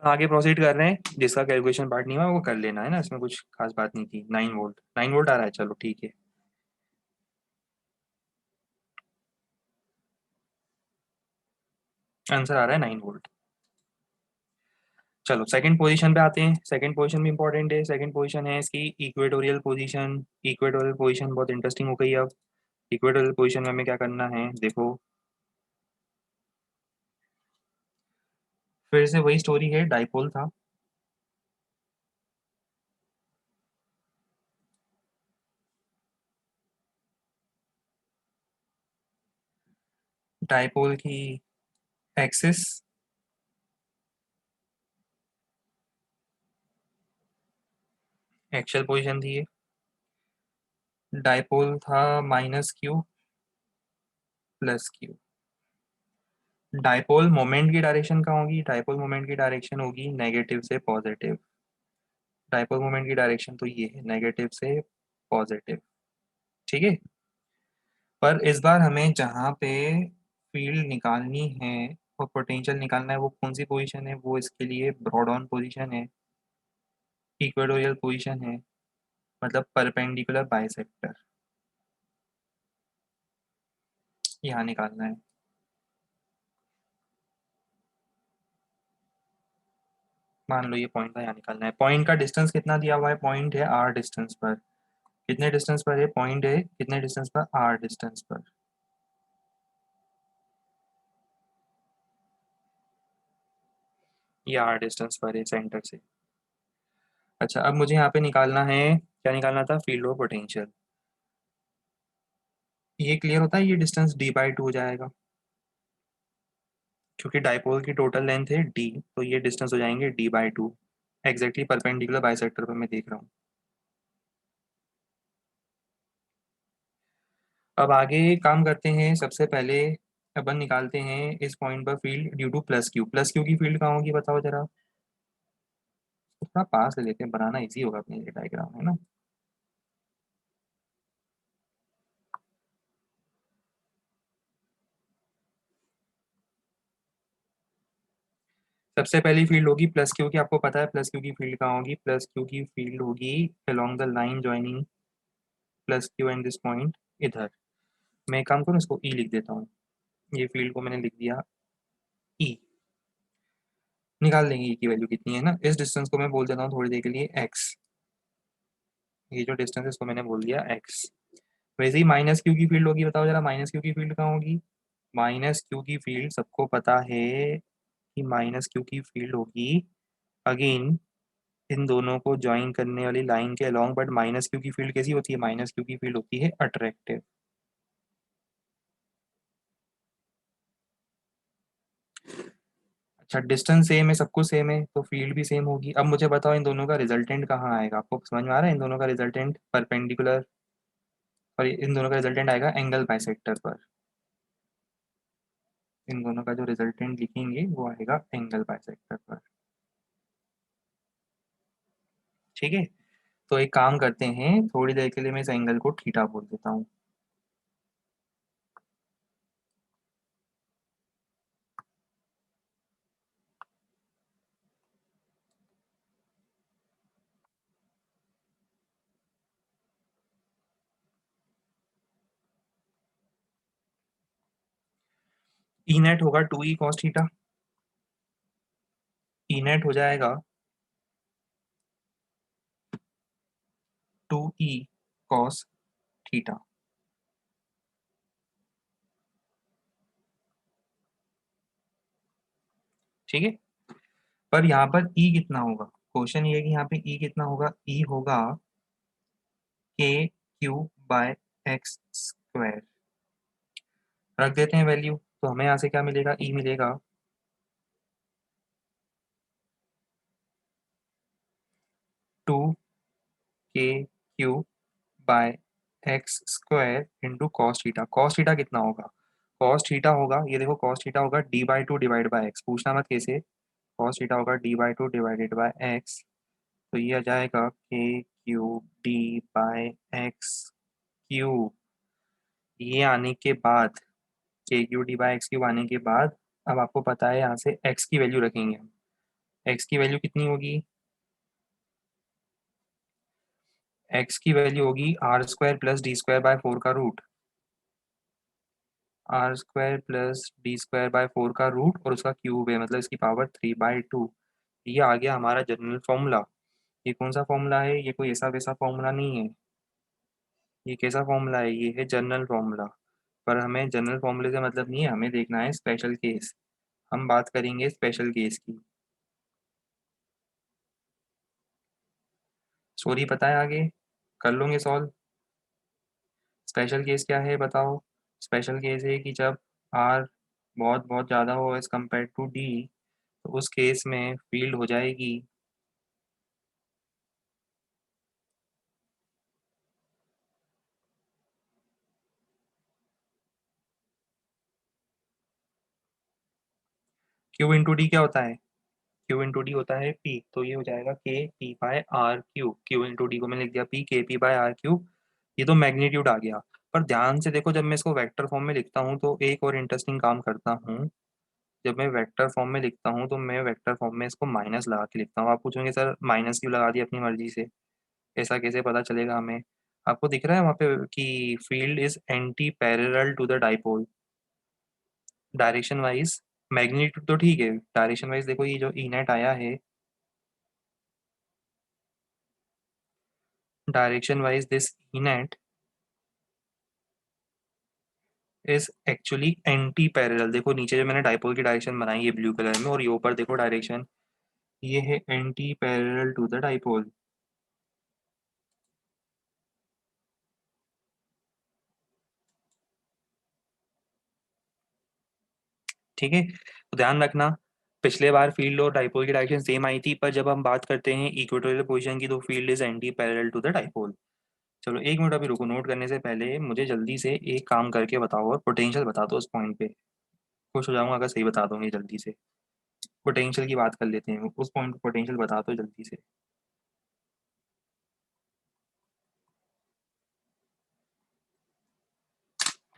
आगे प्रोसीड कर रहे हैं, जिसका कैलकुलेशन पार्ट नहीं हुआ वो कर लेना है ना, इसमें कुछ खास बात नहीं थी। 9 वोल्ट, 9 वोल्ट आ रहा है, चलो ठीक है। आंसर आ रहा है 9 वोल्ट। चलो सेकंड पोजीशन पे आते हैं। सेकंड पोजीशन भी इंपॉर्टेंट है। सेकंड पोजीशन है इसकी इक्वेटोरियल पोजीशन। इक्वेटोरियल पोजीशन बहुत इंटरेस्टिंग हो गई अब। इक्वेटोरियल पोजीशन में हमें क्या करना है, देखो फिर से वही स्टोरी है, डाइपोल था। डाइपोल की एक्सिस एक्चुअल पोजीशन थी ये। डाइपोल था -q +q। डाइपोल मोमेंट की डायरेक्शन कहाँ होगी, डाइपोल मोमेंट की डायरेक्शन होगी नेगेटिव से पॉजिटिव। डाइपोल मोमेंट की डायरेक्शन तो ये है, नेगेटिव से पॉजिटिव। ठीक है। पर इस बार हमें जहाँ पे फील्ड निकालनी है और पोटेंशियल निकालना है, वो कौन सी पोजीशन है? वो इसके लिए ब्रॉड ऑन पोजीशन है, इक्वेटोरियल पोजीशन है, मतलब परपेंडिकुलर बाइसेक्टर, यहाँ निकालना है। मान लो ये पॉइंट का यहाँ निकालना है। पॉइंट का डिस्टेंस कितना दिया हुआ है? पॉइंट है आर डिस्टेंस पर। कितने डिस्टेंस पर है? पॉइंट है कितने डिस्टेंस पर? आर डिस्टेंस पर। ये आर डिस्टेंस पर है सेंटर से। अच्छा, अब मुझे यहाँ पे निकालना है, क्या निकालना था? फील्ड और पोटेंशियल। ये क्लियर होता है, ये डिस्टेंस d/2 हो जाएगा, क्योंकि डाइपोल की टोटल लेंथ है d, तो ये डिस्टेंस हो जाएंगे d/2। एग्जैक्टली परपेंडिकुलर बाइसेक्टर पर मैं देख रहा हूँ। अब आगे काम करते हैं। सबसे पहले अपन निकालते हैं इस पॉइंट पर field due two plus Q. Plus Q की फील्ड कहाँ होगी बताओ जरा? थोड़ा पास ले लेते हैं, बनाना इजी होगा अपने लिए डायग्राम, है ना। सबसे पहली फील्ड होगी प्लस क्यू की। आपको पता है प्लस क्यू की फील्ड कहाँ होगी? प्लस क्यू की फील्ड होगी along the line joining plus Q and this point, इधर। मैं एक काम करूँ, इसको ई लिख देता हूँ। ये फील्ड को मैंने लिख दिया ई। निकाल लेंगे ई की वैल्यू कितनी है ना। इस डिस्टेंस को मैं बोल देता हूँ थोड़ी देर के लिए एक्स। ये जो डिस्टेंस है इसको मैंने बोल दिया एक्स। वैसे ही माइनस क्यू की फील्ड होगी, बताओ जरा माइनस क्यू की फील्ड कहाँ होगी? माइनस क्यू की फील्ड सबको पता है कि माइनस क्यू की फील्ड होगी अगेन इन दोनों को ज्वाइन करने वाली लाइन के अलोंग। बट माइनस क्यू की फील्ड कैसी होती है? माइनस क्यू की फील्ड होती है अट्रैक्टिव। अच्छा, डिस्टेंस सेम है, सब कुछ सेम है, तो फील्ड भी सेम होगी। अब मुझे बताओ इन दोनों का रिजल्टेंट कहाँ आएगा? आपको समझ में आ रहा है? इन दोनों का रिजल्टेंट परपेंडिकुलर, और इन दोनों का रिजल्टेंट आएगा एंगल बाइसेक्टर पर। इन दोनों का जो रिजल्टेंट लिखेंगे वो आएगा एंगल बाइसेक्टर पर। ठीक है, तो एक काम करते हैं, थोड़ी देर के लिए मैं इस एंगल को थीटा बोल देता हूँ। ई नेट होगा 2e cos theta. E net हो जाएगा 2e cos थीटा। ठीक है, पर यहाँ पर ई कितना होगा? क्वेश्चन ये है कि यहाँ पे ई कितना होगा? ई होगा k³/x²। रख देते हैं वैल्यू, तो हमें यहाँ से क्या मिलेगा? ई मिलेगा 2k³ into cos theta. Cos theta कितना होगा? कॉस थीटा होगा, ये देखो, कॉस थीटा होगा d/2 डिवाइड बाय एक्स। पूछना मत कैसे। कॉस थीटा होगा d/2 डिवाइडेड बाय एक्स। तो ये आ जाएगा k³ d/x³। ये आने के बाद, k³ d/x³ आने के बाद, अब आपको पता है यहाँ से x की वैल्यू रखेंगे हम। x की वैल्यू कितनी होगी? x की वैल्यू होगी r² प्लस d²/4 का रूट। r² प्लस d²/4 का रूट और उसका क्यूब है, मतलब इसकी पावर 3/2। ये आ गया हमारा जनरल फॉर्मूला। ये कौन सा फॉर्मूला है? ये कोई ऐसा वैसा फॉर्मूला नहीं है। ये कैसा फॉर्मूला है? ये है जनरल फॉर्मूला। पर हमें जनरल फॉर्मूले से मतलब नहीं है, हमें देखना है स्पेशल केस। हम बात करेंगे स्पेशल केस की। स्टोरी पता है आगे? कर लोगे सॉल्व? स्पेशल केस क्या है बताओ? स्पेशल केस है कि जब आर बहुत बहुत ज़्यादा हो एज कम्पेयर टू डी, तो उस केस में फील्ड हो जाएगी क्यू इंटू डी। क्या होता है? क्यू इंटू डी होता है पी, तो ये हो जाएगा k p/r Q. Q into D को मैंने लिख दिया p, k p/r क्यू। ये तो मैग्नीट्यूड आ गया। पर ध्यान से देखो, जब मैं इसको वेक्टर फॉर्म में लिखता हूँ तो एक और इंटरेस्टिंग काम करता हूँ। जब मैं वेक्टर फॉर्म में लिखता हूँ तो मैं वेक्टर फॉर्म में इसको माइनस लगा के लिखता हूँ। आप पूछोगे सर माइनस क्यों लगा दिया अपनी मर्जी से, ऐसा कैसे पता चलेगा हमें? आपको दिख रहा है वहाँ पे कि field is anti parallel to the dipole, direction wise. Magnitude तो ठीक है, डायरेक्शन वाइज देखो ये जो ई नेट आया है, direction wise this E net is actually anti parallel. देखो नीचे जो मैंने डाइपोल की डायरेक्शन बनाई है ब्लू कलर में, और ये ऊपर देखो डायरेक्शन, ये है anti parallel to the dipole. ठीक है, तो ध्यान रखना, पिछले बार फील्ड और डाइपोल की डायरेक्शन सेम आई थी, पर जब हम बात करते हैं इक्वेटोरियल पोजीशन की तो field is anti parallel to the dipole. चलो एक मिनट, अभी रुको, नोट करने से पहले मुझे जल्दी से एक काम करके बताओ और पोटेंशियल बता दो उस पॉइंट पे। खुश हो जाऊंगा अगर सही बता दोगे जल्दी से। पोटेंशियल की बात कर लेते हैं, उस पॉइंट पे पोटेंशियल बता दो जल्दी से।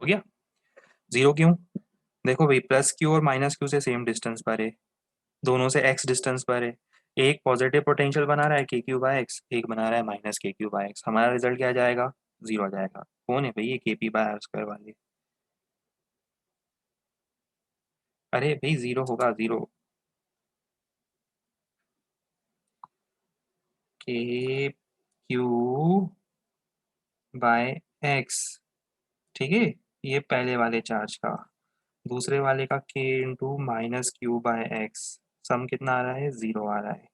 हो गया? जीरो क्यों? देखो भाई, प्लस क्यू और माइनस क्यू से सेम डिस्टेंस पर है, दोनों से एक्स डिस्टेंस पर है। एक पॉजिटिव पोटेंशियल बना रहा है के क्यू बाय एक्स, एक बना रहा है माइनस के क्यू बाय एक्स। हमारा रिजल्ट क्या आ जाएगा? जीरो आ जाएगा। कौन है भाई ये के पी बाय आर स्क्वायर वाले? अरे भाई जीरो होगा, जीरो। के क्यू बाय एक्स, ठीक है, ये पहले वाले चार्ज का। दूसरे वाले का के into minus Q by X, sum कितना आ रहा है? जीरो आ रहा है।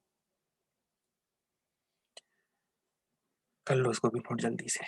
कर लो उसको भी नोट जल्दी से।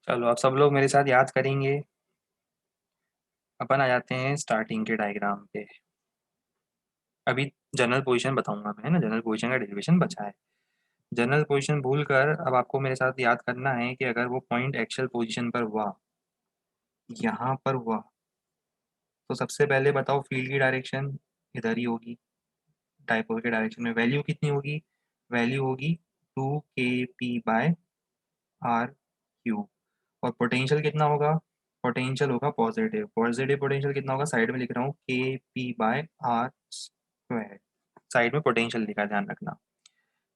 चलो अब सब लोग मेरे साथ याद करेंगे। अपन आ जाते हैं स्टार्टिंग के डायग्राम पे। अभी जनरल पोजीशन बताऊंगा मैं, है ना, जनरल पोजीशन का डेरिवेशन बचा है। जनरल पोजीशन भूल कर अब आपको मेरे साथ याद करना है कि अगर वो पॉइंट एक्चुअल पोजीशन पर हुआ, यहाँ पर हुआ, तो सबसे पहले बताओ फील्ड की डायरेक्शन इधर ही होगी। डायपोल के डायरेक्शन में वैल्यू कितनी होगी? वैल्यू होगी 2kp/r³ और पोटेंशियल कितना होगा? पोटेंशियल होगा पॉजिटिव। पॉजिटिव पोटेंशियल कितना होगा? साइड में लिख रहा हूँ kp/r²। साइड में पोटेंशियल लिखा है, ध्यान रखना।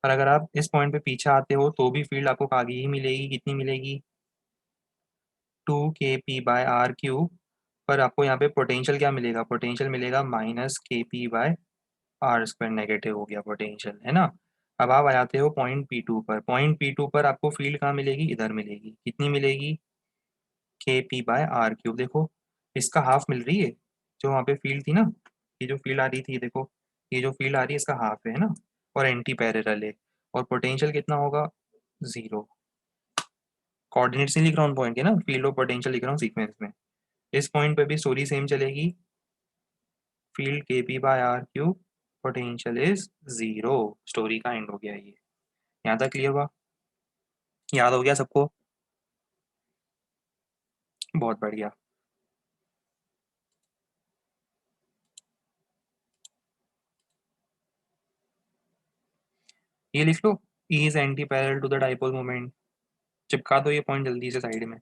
और अगर आप इस पॉइंट पे पीछे आते हो तो भी फील्ड आपको आगे ही मिलेगी। कितनी मिलेगी? 2kp/r³। पर आपको यहाँ पे पोटेंशियल क्या मिलेगा? पोटेंशियल मिलेगा -kp/r²। नेगेटिव हो गया पोटेंशियल, है ना। अब आप आ जाते हो पॉइंट P2 पर। पॉइंट P2 पर आपको फील्ड कहाँ मिलेगी? इधर मिलेगी। कितनी मिलेगी? kp/r³। देखो इसका हाफ मिल रही है। जो वहाँ पे फील्ड थी ना, ये जो फील्ड आ रही थी, देखो ये जो फील्ड आ रही है इसका हाफ है ना, और एंटी पैरेलल है। और पोटेंशियल कितना होगा? 0। कोऑर्डिनेट्स नहीं लिख रहा हूँ पॉइंट के ना, फील्ड और पोटेंशियल लिख रहा हूँ सीक्वेंस में। इस पॉइंट पे भी स्टोरी सेम चलेगी। Field kp/r³, potential is 0। Story का एंड हो गया ये। यहाँ तक क्लियर हुआ? याद हो गया सबको? बहुत बढ़िया। ये लिख लो, E is anti parallel to the dipole moment. चिपका दो ये पॉइंट जल्दी से साइड में।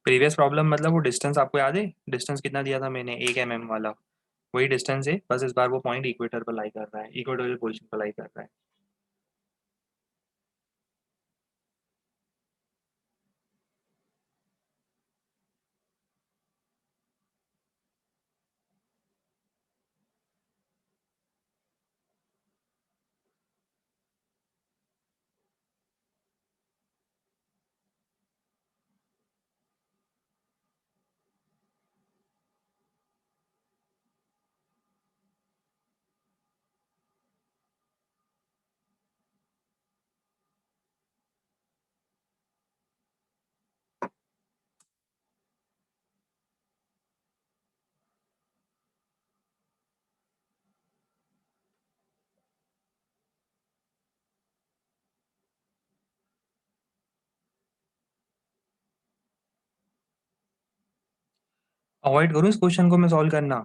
प्रीवियस प्रॉब्लम मतलब वो डिस्टेंस आपको याद है? डिस्टेंस कितना दिया था मैंने? 1 mm वाला। वही डिस्टेंस है, बस इस बार वो पॉइंट इक्वेटर पर लाई कर रहा है, इक्वेटोरियल पोजीशन पर लाई कर रहा है। अवॉइड करूँ इस क्वेश्चन को मैं सॉल्व करना?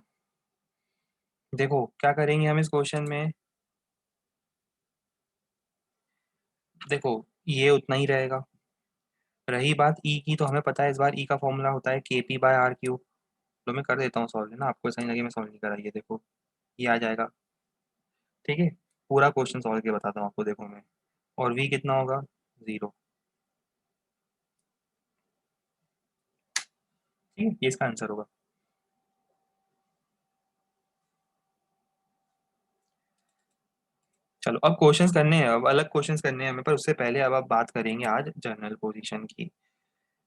देखो क्या करेंगे हम इस क्वेश्चन में। देखो ये उतना ही रहेगा। रही बात ई की, तो हमें पता है इस बार ई का फॉर्मूला होता है kp/r³। तो मैं कर देता हूँ सॉल्व, है ना, आपको ऐसा नहीं लगे मैं सॉल्व नहीं कराइए। देखो ये आ जाएगा, ठीक है। पूरा क्वेश्चन सॉल्व के बताता हूँ आपको, देखो मैं। और v कितना होगा? 0। ठीक है, ये इसका आंसर होगा। चलो अब क्वेश्चंस करने हैं, अब अलग क्वेश्चंस करने हैं हमें, पर उससे पहले अब आप बात करेंगे आज जनरल पोजीशन की।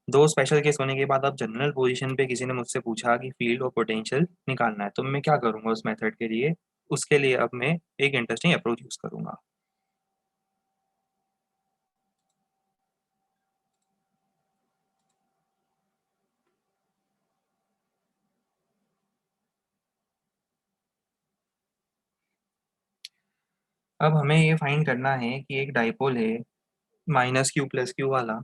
दो स्पेशल केस होने के बाद अब जनरल पोजीशन पे किसी ने मुझसे पूछा कि फील्ड और पोटेंशियल निकालना है, तो मैं क्या करूंगा उस मेथड के लिए? उसके लिए अब मैं एक इंटरेस्टिंग अप्रोच यूज करूंगा। अब हमें ये फाइंड करना है कि एक डाइपोल है -q+q वाला।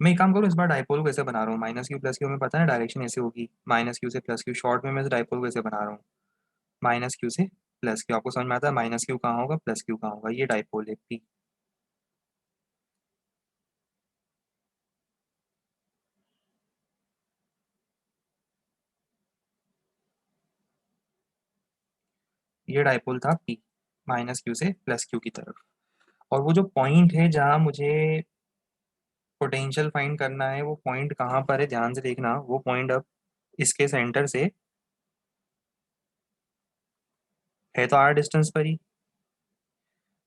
मैं एक काम करूँ, इस बार डाइपोल को कैसे बना रहा हूँ? -q+q में पता है डायरेक्शन ऐसे होगी, -q से +q। शॉर्ट में मैं इस डाइपोल को कैसे बना रहा हूँ? -q से +q। आपको समझ में आता है -q कहाँ होगा, +q कहाँ होगा? ये डाइपोल है P। ये डाइपोल था P, -q से +q की तरफ। और वो जो पॉइंट है जहाँ मुझे पोटेंशियल फाइंड करना है, वो पॉइंट कहाँ पर है? ध्यान से देखना, वो पॉइंट अब इसके सेंटर से है तो आर डिस्टेंस पर ही,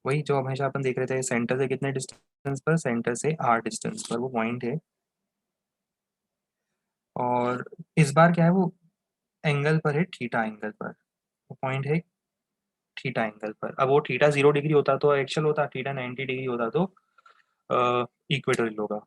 वही जो हमेशा अपन देख रहे थे, सेंटर से कितने डिस्टेंस पर, सेंटर से आर डिस्टेंस पर वो पॉइंट है। और इस बार क्या है, वो एंगल पर है, थीटा एंगल पर, वो पॉइंट है थीटा एंगल पर। अब वो थीटा 0 डिग्री होता तो एक्चुअल होता, थीटा 90 डिग्री होता तो इक्वेटोरियल होगा।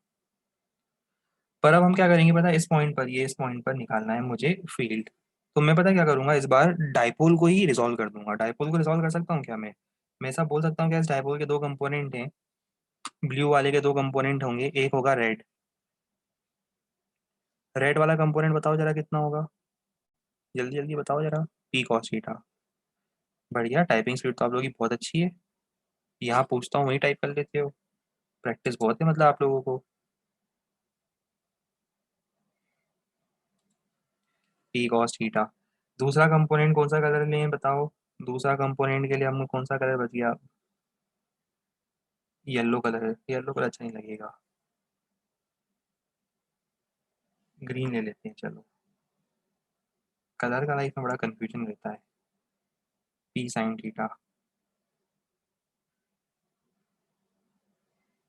पर अब हम क्या करेंगे पता है, इस पॉइंट पर, ये इस पॉइंट पर निकालना है मुझे फील्ड। तो मैं पता क्या करूंगा, इस बार डाइपोल को ही रिजॉल्व कर दूंगा। डाइपोल को रिजॉल्व कर सकता हूँ क्या मैं ऐसा बोल सकता हूँ कि इस डाइपोल के दो कंपोनेंट हैं, ब्लू वाले के दो कंपोनेंट होंगे, एक होगा रेड। रेड वाला कंपोनेंट बताओ जरा कितना होगा, जल्दी जल्दी बताओ जरा। P cos theta. बढ़िया, टाइपिंग स्पीड तो आप लोगों की बहुत अच्छी है, यहाँ पूछता हूँ वही टाइप कर लेते हो। प्रैक्टिस बहुत है मतलब आप लोगों को। P cos theta. दूसरा कंपोनेंट कौन सा कलर लें बताओ, दूसरा कंपोनेंट के लिए हमको कौन सा कलर बच गया। येलो कलर है, येलो कलर अच्छा नहीं लगेगा, ग्रीन ले लेते हैं चलो। कलर का लाइफ में बड़ा कंफ्यूजन रहता है। P sine theta.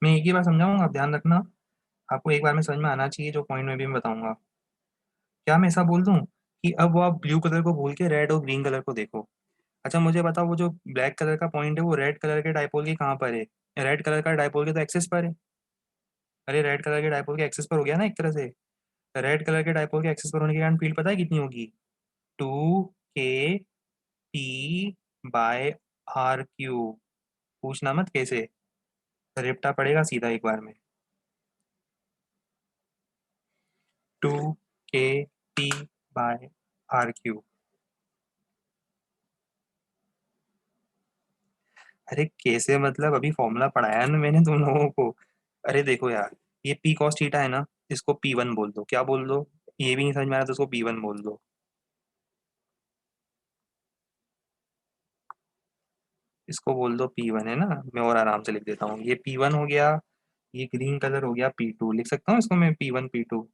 मैं एक ही बार समझाऊंगा, आप ध्यान रखना, आपको एक बार में समझ में आना चाहिए जो पॉइंट में भी मैं बताऊंगा। क्या मैं ऐसा बोल दूं कि अब वो आप ब्लू कलर को भूल के रेड और ग्रीन कलर को देखो। अच्छा मुझे बताओ, वो जो ब्लैक कलर का पॉइंट है वो रेड कलर के डायपोल के कहाँ पर है। रेड कलर का डायपोल के तो एक्सिस पर है। अरे रेड कलर के डायपोल के एक्सिस पर हो गया ना एक तरह से। रेड कलर के डायपोल के एक्सिस पर होने के कारण फील्ड पता है कितनी होगी, 2 k p/r क्यू। पूछना मत कैसे, रिप्टा पड़ेगा सीधा एक बार में। 2 k p/r क्यू। अरे कैसे मतलब, अभी फॉर्मूला पढ़ाया ना मैंने तुम लोगों को। अरे देखो यार, ये पी कॉस थीटा है ना, इसको P1 बोल दो, क्या बोल दो। ये भी नहीं समझ में आया तो इसको P1 बोल दो। इसको बोल दो P1 है ना, मैं और आराम से लिख देता हूँ, ये P1 हो गया। ये ग्रीन कलर हो गया P2, लिख सकता हूँ इसको मैं P1 P2।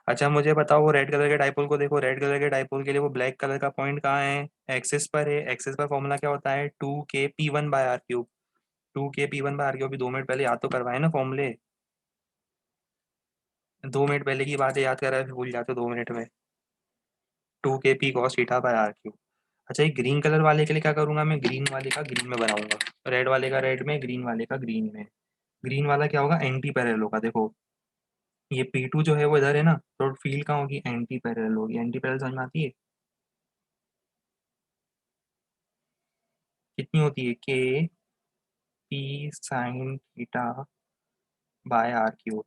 अच्छा मुझे बताओ, वो रेड कलर के डाइपोल को देखो, रेड कलर के डाइपोल के लिए वो ब्लैक कलर का पॉइंट कहाँ है, एक्सिस पर है। एक्सिस पर फॉर्मूला क्या होता है, 2 k p1/r cube. 2 k p1/r cube, अभी 2 मिनट पहले याद तो करवाए ना फॉर्मूले। 2 मिनट पहले की बात है, याद करा है फिर भूल जाते हो 2 मिनट में। 2 k p cos थीटा/r क्यूब। अच्छा ये ग्रीन कलर वाले के लिए क्या करूंगा, मैं ग्रीन वाले का ग्रीन में बनाऊंगा, रेड वाले का रेड में, ग्रीन वाले का ग्रीन में। ग्रीन वाला क्या होगा, एंटी पैरेलल होगा देखो। ये P2 जो है वो इधर है ना, तो फील्ड कहाँ होगी, एंटी पैरेलल होगी। एंटी पैरेलल समझ में आती है, कितनी होती है, k p sin थीटा/r क्यूब।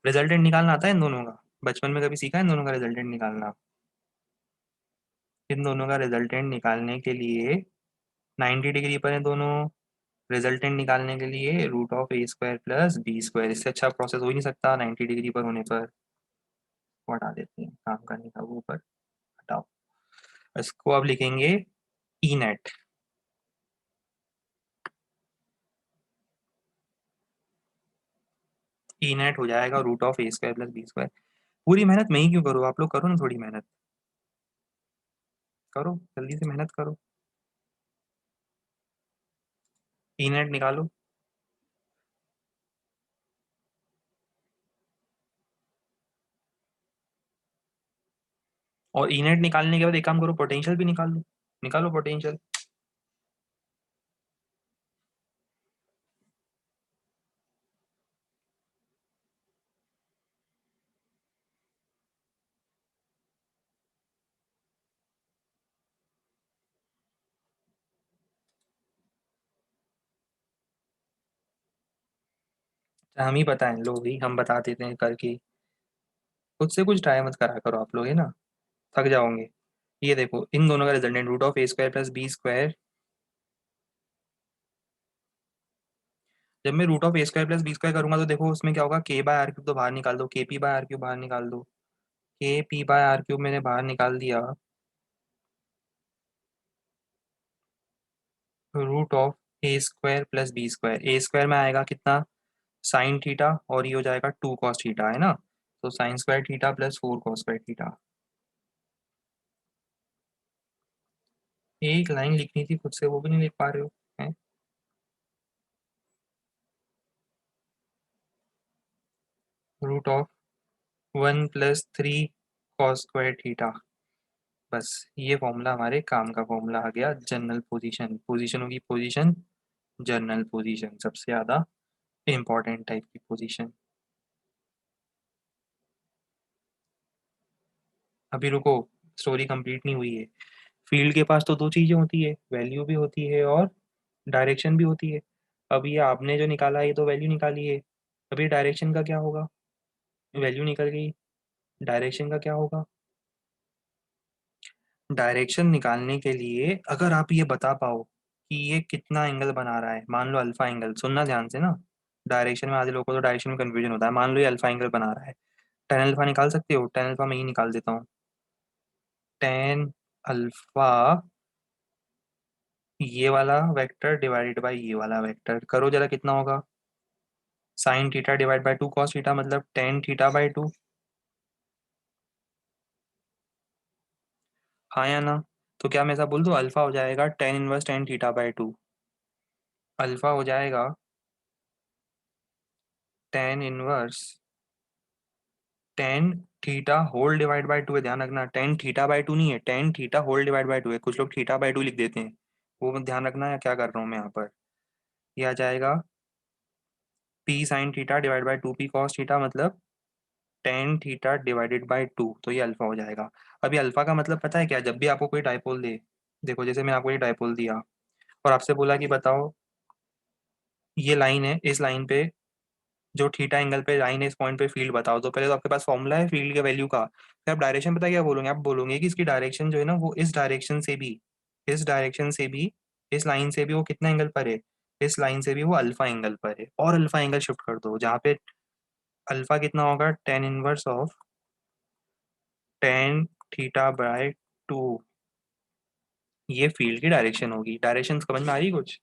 रिजल्टेंट निकालना आता है इन दोनों का, बचपन में कभी सीखा है इन दोनों का रिजल्टेंट निकालना। इन दोनों का रिजल्टेंट निकालने के लिए 90 डिग्री पर है दोनों। रिजल्टेंट निकालने के लिए √(a²+b²), इससे अच्छा प्रोसेस हो ही नहीं सकता 90 डिग्री पर होने पर। इसको हटा देते हैं, काम करने का वो ऊपर हटाओ। इसको अब लिखेंगे ई नेट। ई नेट हो जाएगा √(a²+b²). पूरी मेहनत मैं ही क्यों करूँ, आप लोग करो ना थोड़ी मेहनत, करो जल्दी से मेहनत करो। ई नेट निकालो। और ई नेट निकालने के बाद एक काम करो, पोटेंशियल भी निकाल लो। निकालो पोटेंशियल। हम ही बताएं, लो भाई हम बता देते हैं करके। खुद से कुछ ट्राई मत करा करो आप लोग, है ना, थक जाओगे। ये देखो इन दोनों का रिजल्टेंट √(a²+b²। जब मैं √(a²+b² करूंगा तो देखो उसमें क्या होगा, k/r क्यूब तो बाहर निकाल दो, kp/r क्यूब बाहर निकाल दो। kp/r क्यूब मैंने बाहर निकाल दिया। √(a²+b²), ए स्क्वायर में आएगा कितना, साइन थीटा, और ये हो जाएगा 2 cos थीटा, है ना। तो sine square theta plus 4 cos square theta. एक लाइन लिखनी थी खुद से, वो भी नहीं लिख पा रहे हो हैं? Root of 1 + 3 cos square theta. बस ये फॉर्मूला हमारे काम का फॉर्मूला आ गया। जनरल पोजीशन, पोजीशनों की पोजीशन, जनरल पोजीशन सबसे ज़्यादा इंपॉर्टेंट टाइप की पोजीशन। अभी रुको, स्टोरी कंप्लीट नहीं हुई है। फील्ड के पास तो दो चीज़ें होती है, वैल्यू भी होती है और डायरेक्शन भी होती है। अब ये आपने जो निकाला है ये तो वैल्यू निकाली है, अभी डायरेक्शन का क्या होगा? वैल्यू निकल गई, डायरेक्शन का क्या होगा? डायरेक्शन निकालने के लिए अगर आप ये बता पाओ कि ये कितना एंगल बना रहा है, मान लो अल्फा एंगल, सुनना ध्यान से ना। डायरेक्शन में आधे लोगों को तो डायरेक्शन में कंफ्यूजन होता है। मान लो ये अल्फा एंगल बना रहा है, टेन अल्फा निकाल सकते हो? टेन अल्फा मैं ही निकाल देता हूँ। टेन अल्फा ये वाला वेक्टर डिवाइडेड बाय ये वाला वेक्टर, करो जरा कितना होगा। Sine theta divide by 2 cos theta, मतलब टेन थीटा बाय 2। हाँ या ना? तो क्या मैं ऐसा बोल दूँ, अल्फा हो जाएगा tan inverse tan theta by 2। Alpha हो जाएगा tan inverse tan theta whole divide by 2 है। ध्यान रखना, टेन थीटा बाय 2 नहीं है, tan theta whole divide by 2 है। कुछ लोग थीटा बाय 2 लिख देते हैं, वो मत ध्यान रखना है क्या कर रहा हूँ मैं यहाँ पर। ये आ जाएगा P sine theta divide by 2 P cos theta, मतलब टेन थीटा डिवाइडेड बाय 2। तो ये अल्फा हो जाएगा। अभी अल्फा का मतलब पता है क्या? जब भी आपको कोई डायपोल दे, देखो जैसे मैं आपको ये डायपोल दिया और आपसे बोला कि बताओ ये लाइन है, इस लाइन पे जो थीटा एंगल पे लाइन है, इस पॉइंट पे फील्ड बताओ, तो पहले तो आपके पास फॉर्मूला है फील्ड के वैल्यू का। फिर आप डायरेक्शन पता है क्या बोलोगे? आप बोलोगे कि इसकी डायरेक्शन जो है ना, वो इस डायरेक्शन से भी, इस डायरेक्शन से भी, इस लाइन से भी वो कितना एंगल पर है, इस लाइन से भी वो अल्फा एंगल पर है। और अल्फा एंगल शिफ्ट कर दो जहाँ पे अल्फा कितना होगा, tan inverse of ten theta by 2। ये फील्ड की डायरेक्शन होगी। डायरेक्शन समझ में आ रही कुछ?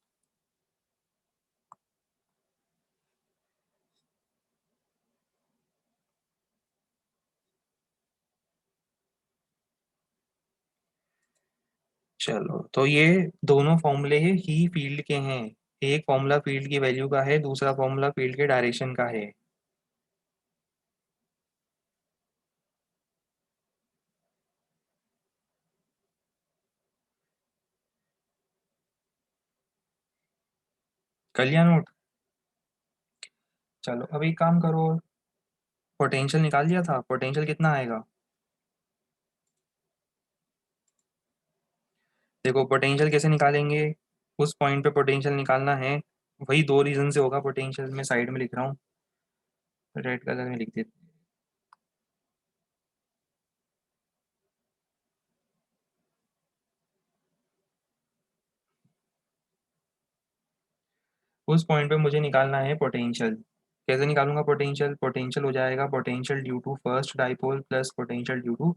चलो, तो ये दोनों फॉर्मूले ही फील्ड के हैं। एक फॉर्मूला फील्ड की वैल्यू का है, दूसरा फॉर्मूला फील्ड के डायरेक्शन का है। कर लिया नोट? चलो अब एक काम करो, पोटेंशियल निकाल लिया था, पोटेंशियल कितना आएगा? देखो पोटेंशियल कैसे निकालेंगे, उस पॉइंट पे पोटेंशियल निकालना है। वही दो रीजन से होगा पोटेंशियल, मैं साइड में लिख रहा हूँ, रेड कलर में लिख देते। उस पॉइंट पे मुझे निकालना है पोटेंशियल। कैसे निकालूंगा पोटेंशियल? पोटेंशियल हो जाएगा potential due to first dipole plus potential due to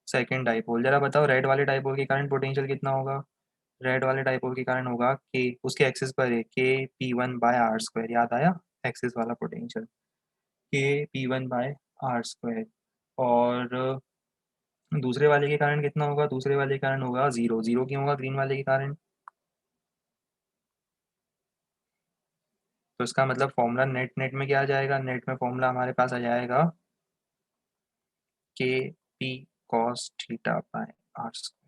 second dipole. जरा बताओ रेड वाले डाइपोल के कारण पोटेंशियल कितना होगा? रेड वाले डाइपोल के कारण होगा के, उसके एक्सिस पर है K P one by R square, याद आया? एक्सिस वाला potential K P one by R square. और दूसरे वाले के कारण कितना होगा? दूसरे वाले के कारण होगा जीरो। जीरो क्यों होगा ग्रीन वाले के कारण? तो इसका मतलब फॉर्मूला नेट नेट में क्या आ जाएगा? नेट में फॉर्मूला हमारे पास आ जाएगा K P cos theta by R square.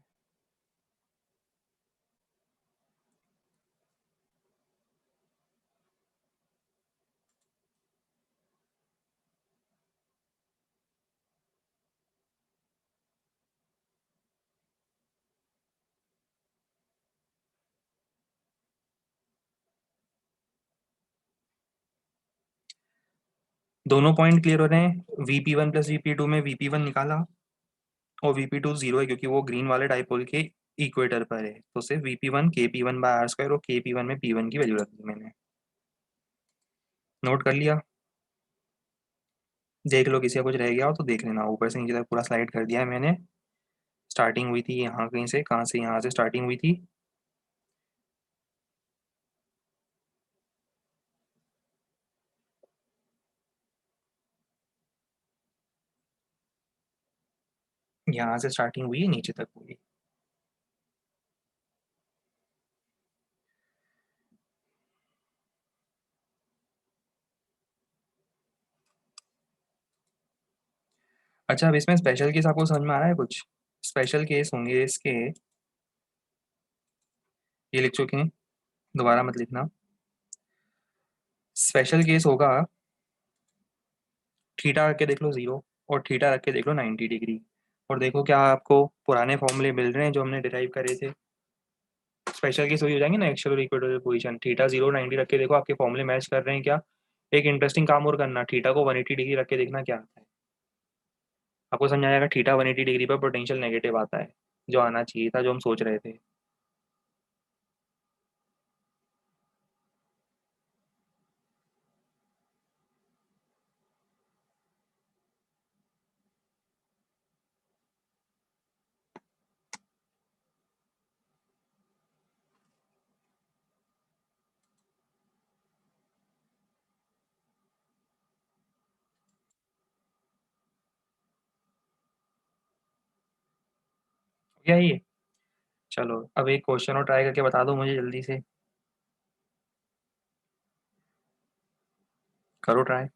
दोनों पॉइंट क्लियर हो रहे हैं? VP one plus VP two में वीपी वन निकाला और वीपी टू जीरो है क्योंकि वो ग्रीन वाले डाइपोल के इक्वेटर पर है। तो सिर्फ VP one K P one by R square और के पी वन में पी वन की वैल्यू रख दी मैंने। नोट कर लिया? देख लो किसी का कुछ रह गया हो तो देख लेना, ऊपर से नीचे तक पूरा स्लाइड कर दिया है मैंने। स्टार्टिंग हुई थी यहाँ कहीं से, कहाँ से? यहाँ से स्टार्टिंग हुई थी। यहाँ से स्टार्टिंग हुई, नीचे तक हुई। अच्छा, अब इसमें स्पेशल केस आपको समझ में आ रहा है कुछ? स्पेशल केस होंगे इसके, ये लिख चुके हैं, दोबारा मत लिखना। स्पेशल केस होगा, थीटा रख के देख लो 0, और थीटा रख के देख लो 90 डिग्री, और देखो क्या आपको पुराने फॉर्मूले मिल रहे हैं जो हमने डिराइव करे थे। स्पेशल केस वही हो जाएंगे ना, एक्सियल और इक्वेटोरियल पोजीशन, थीटा 0 90 रख के देखो आपके फॉर्मूले मैच कर रहे हैं क्या। एक इंटरेस्टिंग काम और करना, थीटा को 180 डिग्री रख के देखना क्या आता है। आपको समझ आएगा, थीटा 180 डिग्री पर पोटेंशियल नेगेटिव आता है, जो आना चाहिए था, जो हम सोच रहे थे। हो गया ये? चलो अब एक क्वेश्चन और ट्राई करके बता दो मुझे जल्दी से, करो ट्राई।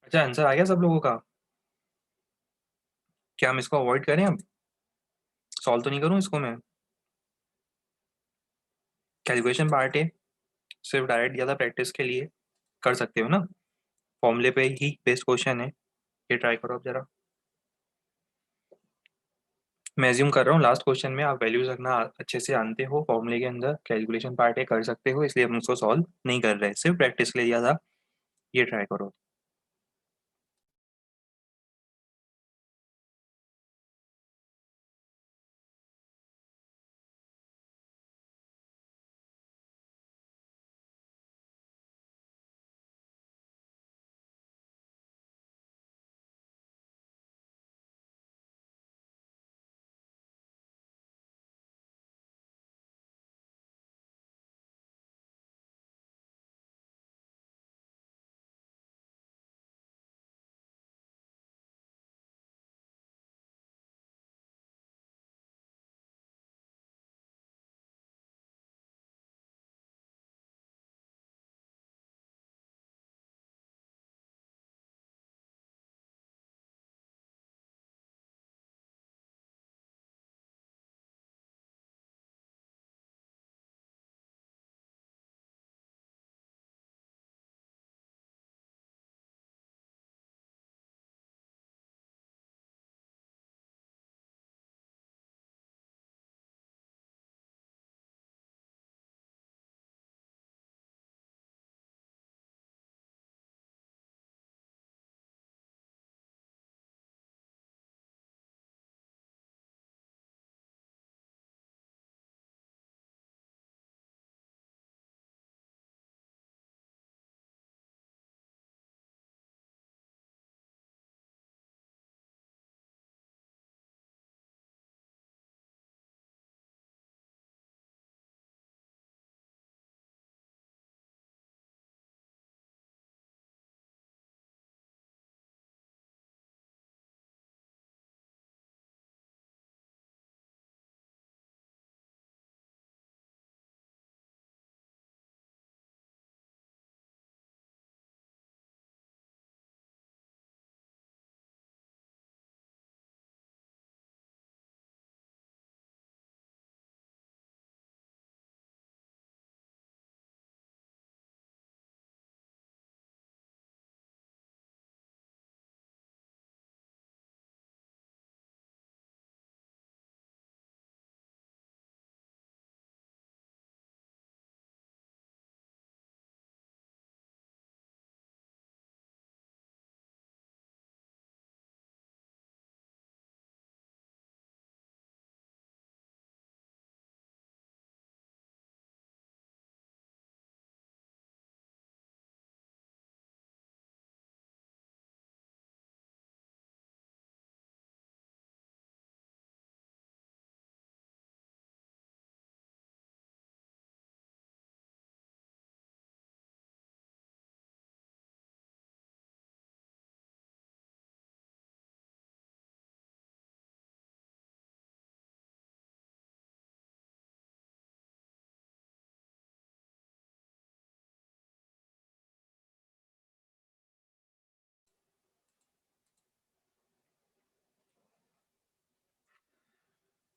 अच्छा, आंसर आ गया सब लोगों का? क्या हम इसको अवॉइड करें, अब सॉल्व तो नहीं करूँ इसको मैं? कैलकुलेशन पार्ट है, सिर्फ डायरेक्ट दिया था प्रैक्टिस के लिए, कर सकते हो ना, फॉर्मूले पे ही बेस्ड क्वेश्चन है। ये ट्राई करो अब जरा। मैं एज्यूम कर रहा हूँ लास्ट क्वेश्चन में आप वैल्यूज रखना अच्छे से जानते हो, फॉर्मूले के अंदर कैलकुलेशन पार्ट है, कर सकते हो, इसलिए हम उसको सॉल्व नहीं कर रहे, सिर्फ प्रैक्टिस के लिए दिया था। ये ट्राई करो।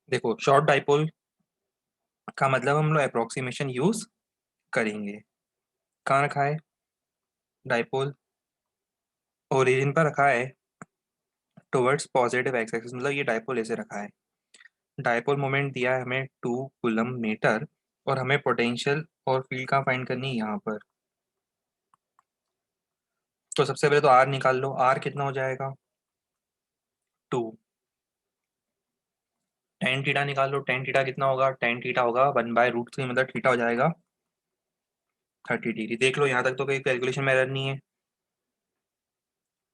देखो, शॉर्ट डाइपोल का मतलब हम लोग अप्रोक्सीमेशन यूज करेंगे। कहाँ रखा है डाइपोल? ओरिजिन पर रखा है टुवर्ड्स पॉजिटिव एक्स एक्सिस, मतलब ये डाइपोल ऐसे रखा है। डाइपोल मोमेंट दिया है हमें 2 कूलम मीटर, और हमें पोटेंशियल और फील्ड कहाँ फाइंड करनी है, यहाँ पर। तो सबसे पहले तो आर निकाल लो। आर कितना हो जाएगा? 2। टेन थीटा निकाल लो। टेन थीटा कितना होगा? टेन थीटा होगा 1/√3, मतलब थीटा हो जाएगा 30 डिग्री। देख लो, यहाँ तक तो कोई कैलकुलेशन में एरर नहीं है।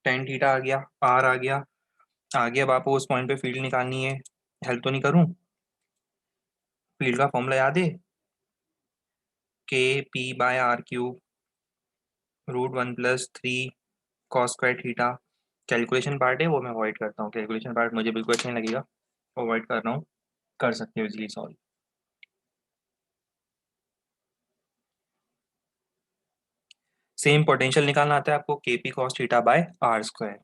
टेन थीटा आ गया, आर आ गया। आगे अब आपको उस पॉइंट पे फील्ड निकालनी है। हेल्प तो नहीं करूँ? फील्ड का फॉर्मूला याद है? K p/r³ √1 + 3 cos square theta. Calculation part है वो मैं अवॉइड करता हूँ। कैलकुलेशन पार्ट मुझे बिल्कुल अच्छा नहीं लगेगा, अवॉइड कर रहा हूँ। कर सकते हो इजीली सॉल्व। सेम पोटेंशियल निकालना आता है आपको, Kp cos θ/r²।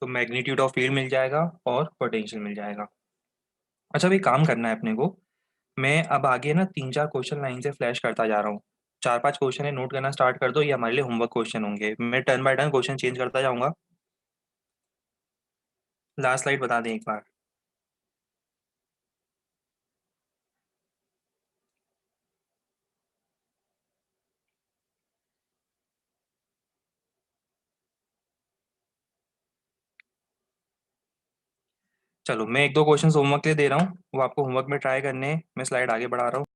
तो मैग्नीट्यूड ऑफ फील्ड मिल जाएगा और पोटेंशियल मिल जाएगा। अच्छा, अभी काम करना है अपने को। मैं अब आगे ना 3-4 क्वेश्चन लाइन से फ्लैश करता जा रहा हूँ। 4-5 क्वेश्चन है, नोट करना स्टार्ट कर दो, ये हमारे लिए होमवर्क क्वेश्चन होंगे। मैं turn by turn question change करता जाऊंगा। लास्ट स्लाइड बता दें एक बार। चलो, मैं 1-2 क्वेश्चन होमवर्क के लिए दे रहा हूँ, वो आपको होमवर्क में ट्राई करने हैं। मैं स्लाइड आगे बढ़ा रहा हूँ।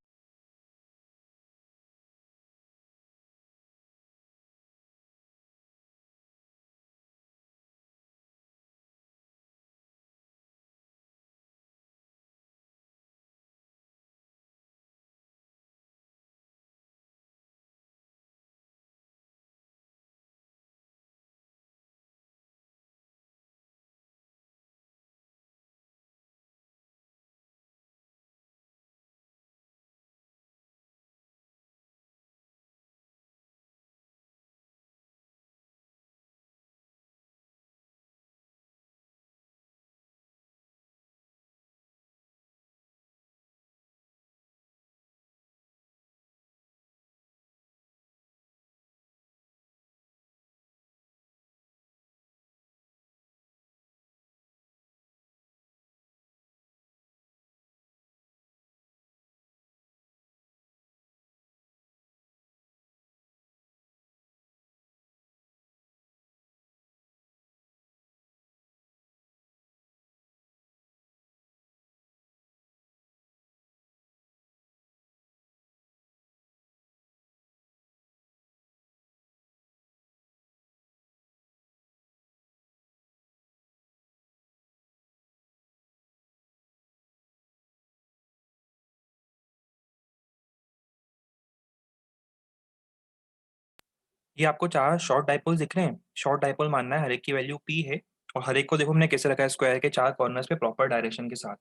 ये आपको 4 शॉर्ट डाइपोल दिख रहे हैं। शॉर्ट डाइपोल मानना है हर एक की वैल्यू P है, और हर एक को देखो हमने कैसे रखा है, स्क्वायर के 4 कॉर्नर्स पे प्रॉपर डायरेक्शन के साथ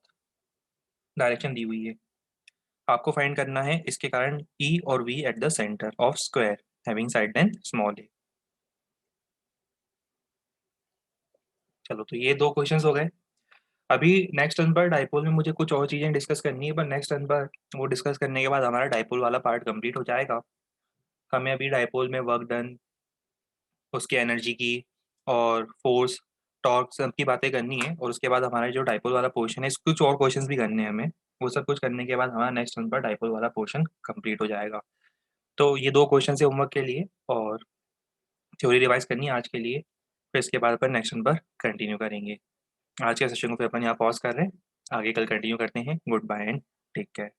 डायरेक्शन दी हुई है। आपको फाइंड करना है इसके कारण E और V at the centre of square having side length small A. चलो, तो ये 2 क्वेश्चंस हो गए। अभी नेक्स्ट टर्न पर डाइपोल में मुझे कुछ और चीजें डिस्कस करनी है, पर नेक्स्ट टर्न पर वो डिस्कस करने के बाद हमारा डाइपोल वाला पार्ट कंप्लीट हो जाएगा। हमें अभी डाइपोल में वर्क डन, उसकी एनर्जी की, और फोर्स, टॉर्क, सब की बातें करनी है। और उसके बाद हमारा जो डाइपोल वाला पोर्शन है, कुछ और क्वेश्चंस भी करने हैं हमें। वो सब कुछ करने के बाद हमारा नेक्स्ट टर्न पर डाइपोल वाला पोर्शन कंप्लीट हो जाएगा। तो ये 2 क्वेश्चन है होमवर्क के लिए, और थ्योरी रिवाइज करनी है आज के लिए। फिर इसके बाद अपन नेक्स्ट पर कंटिन्यू करेंगे। आज के सेशन को फिर अपन यहाँ पॉज कर रहे हैं, आगे कल कंटिन्यू करते हैं। Goodbye and take care.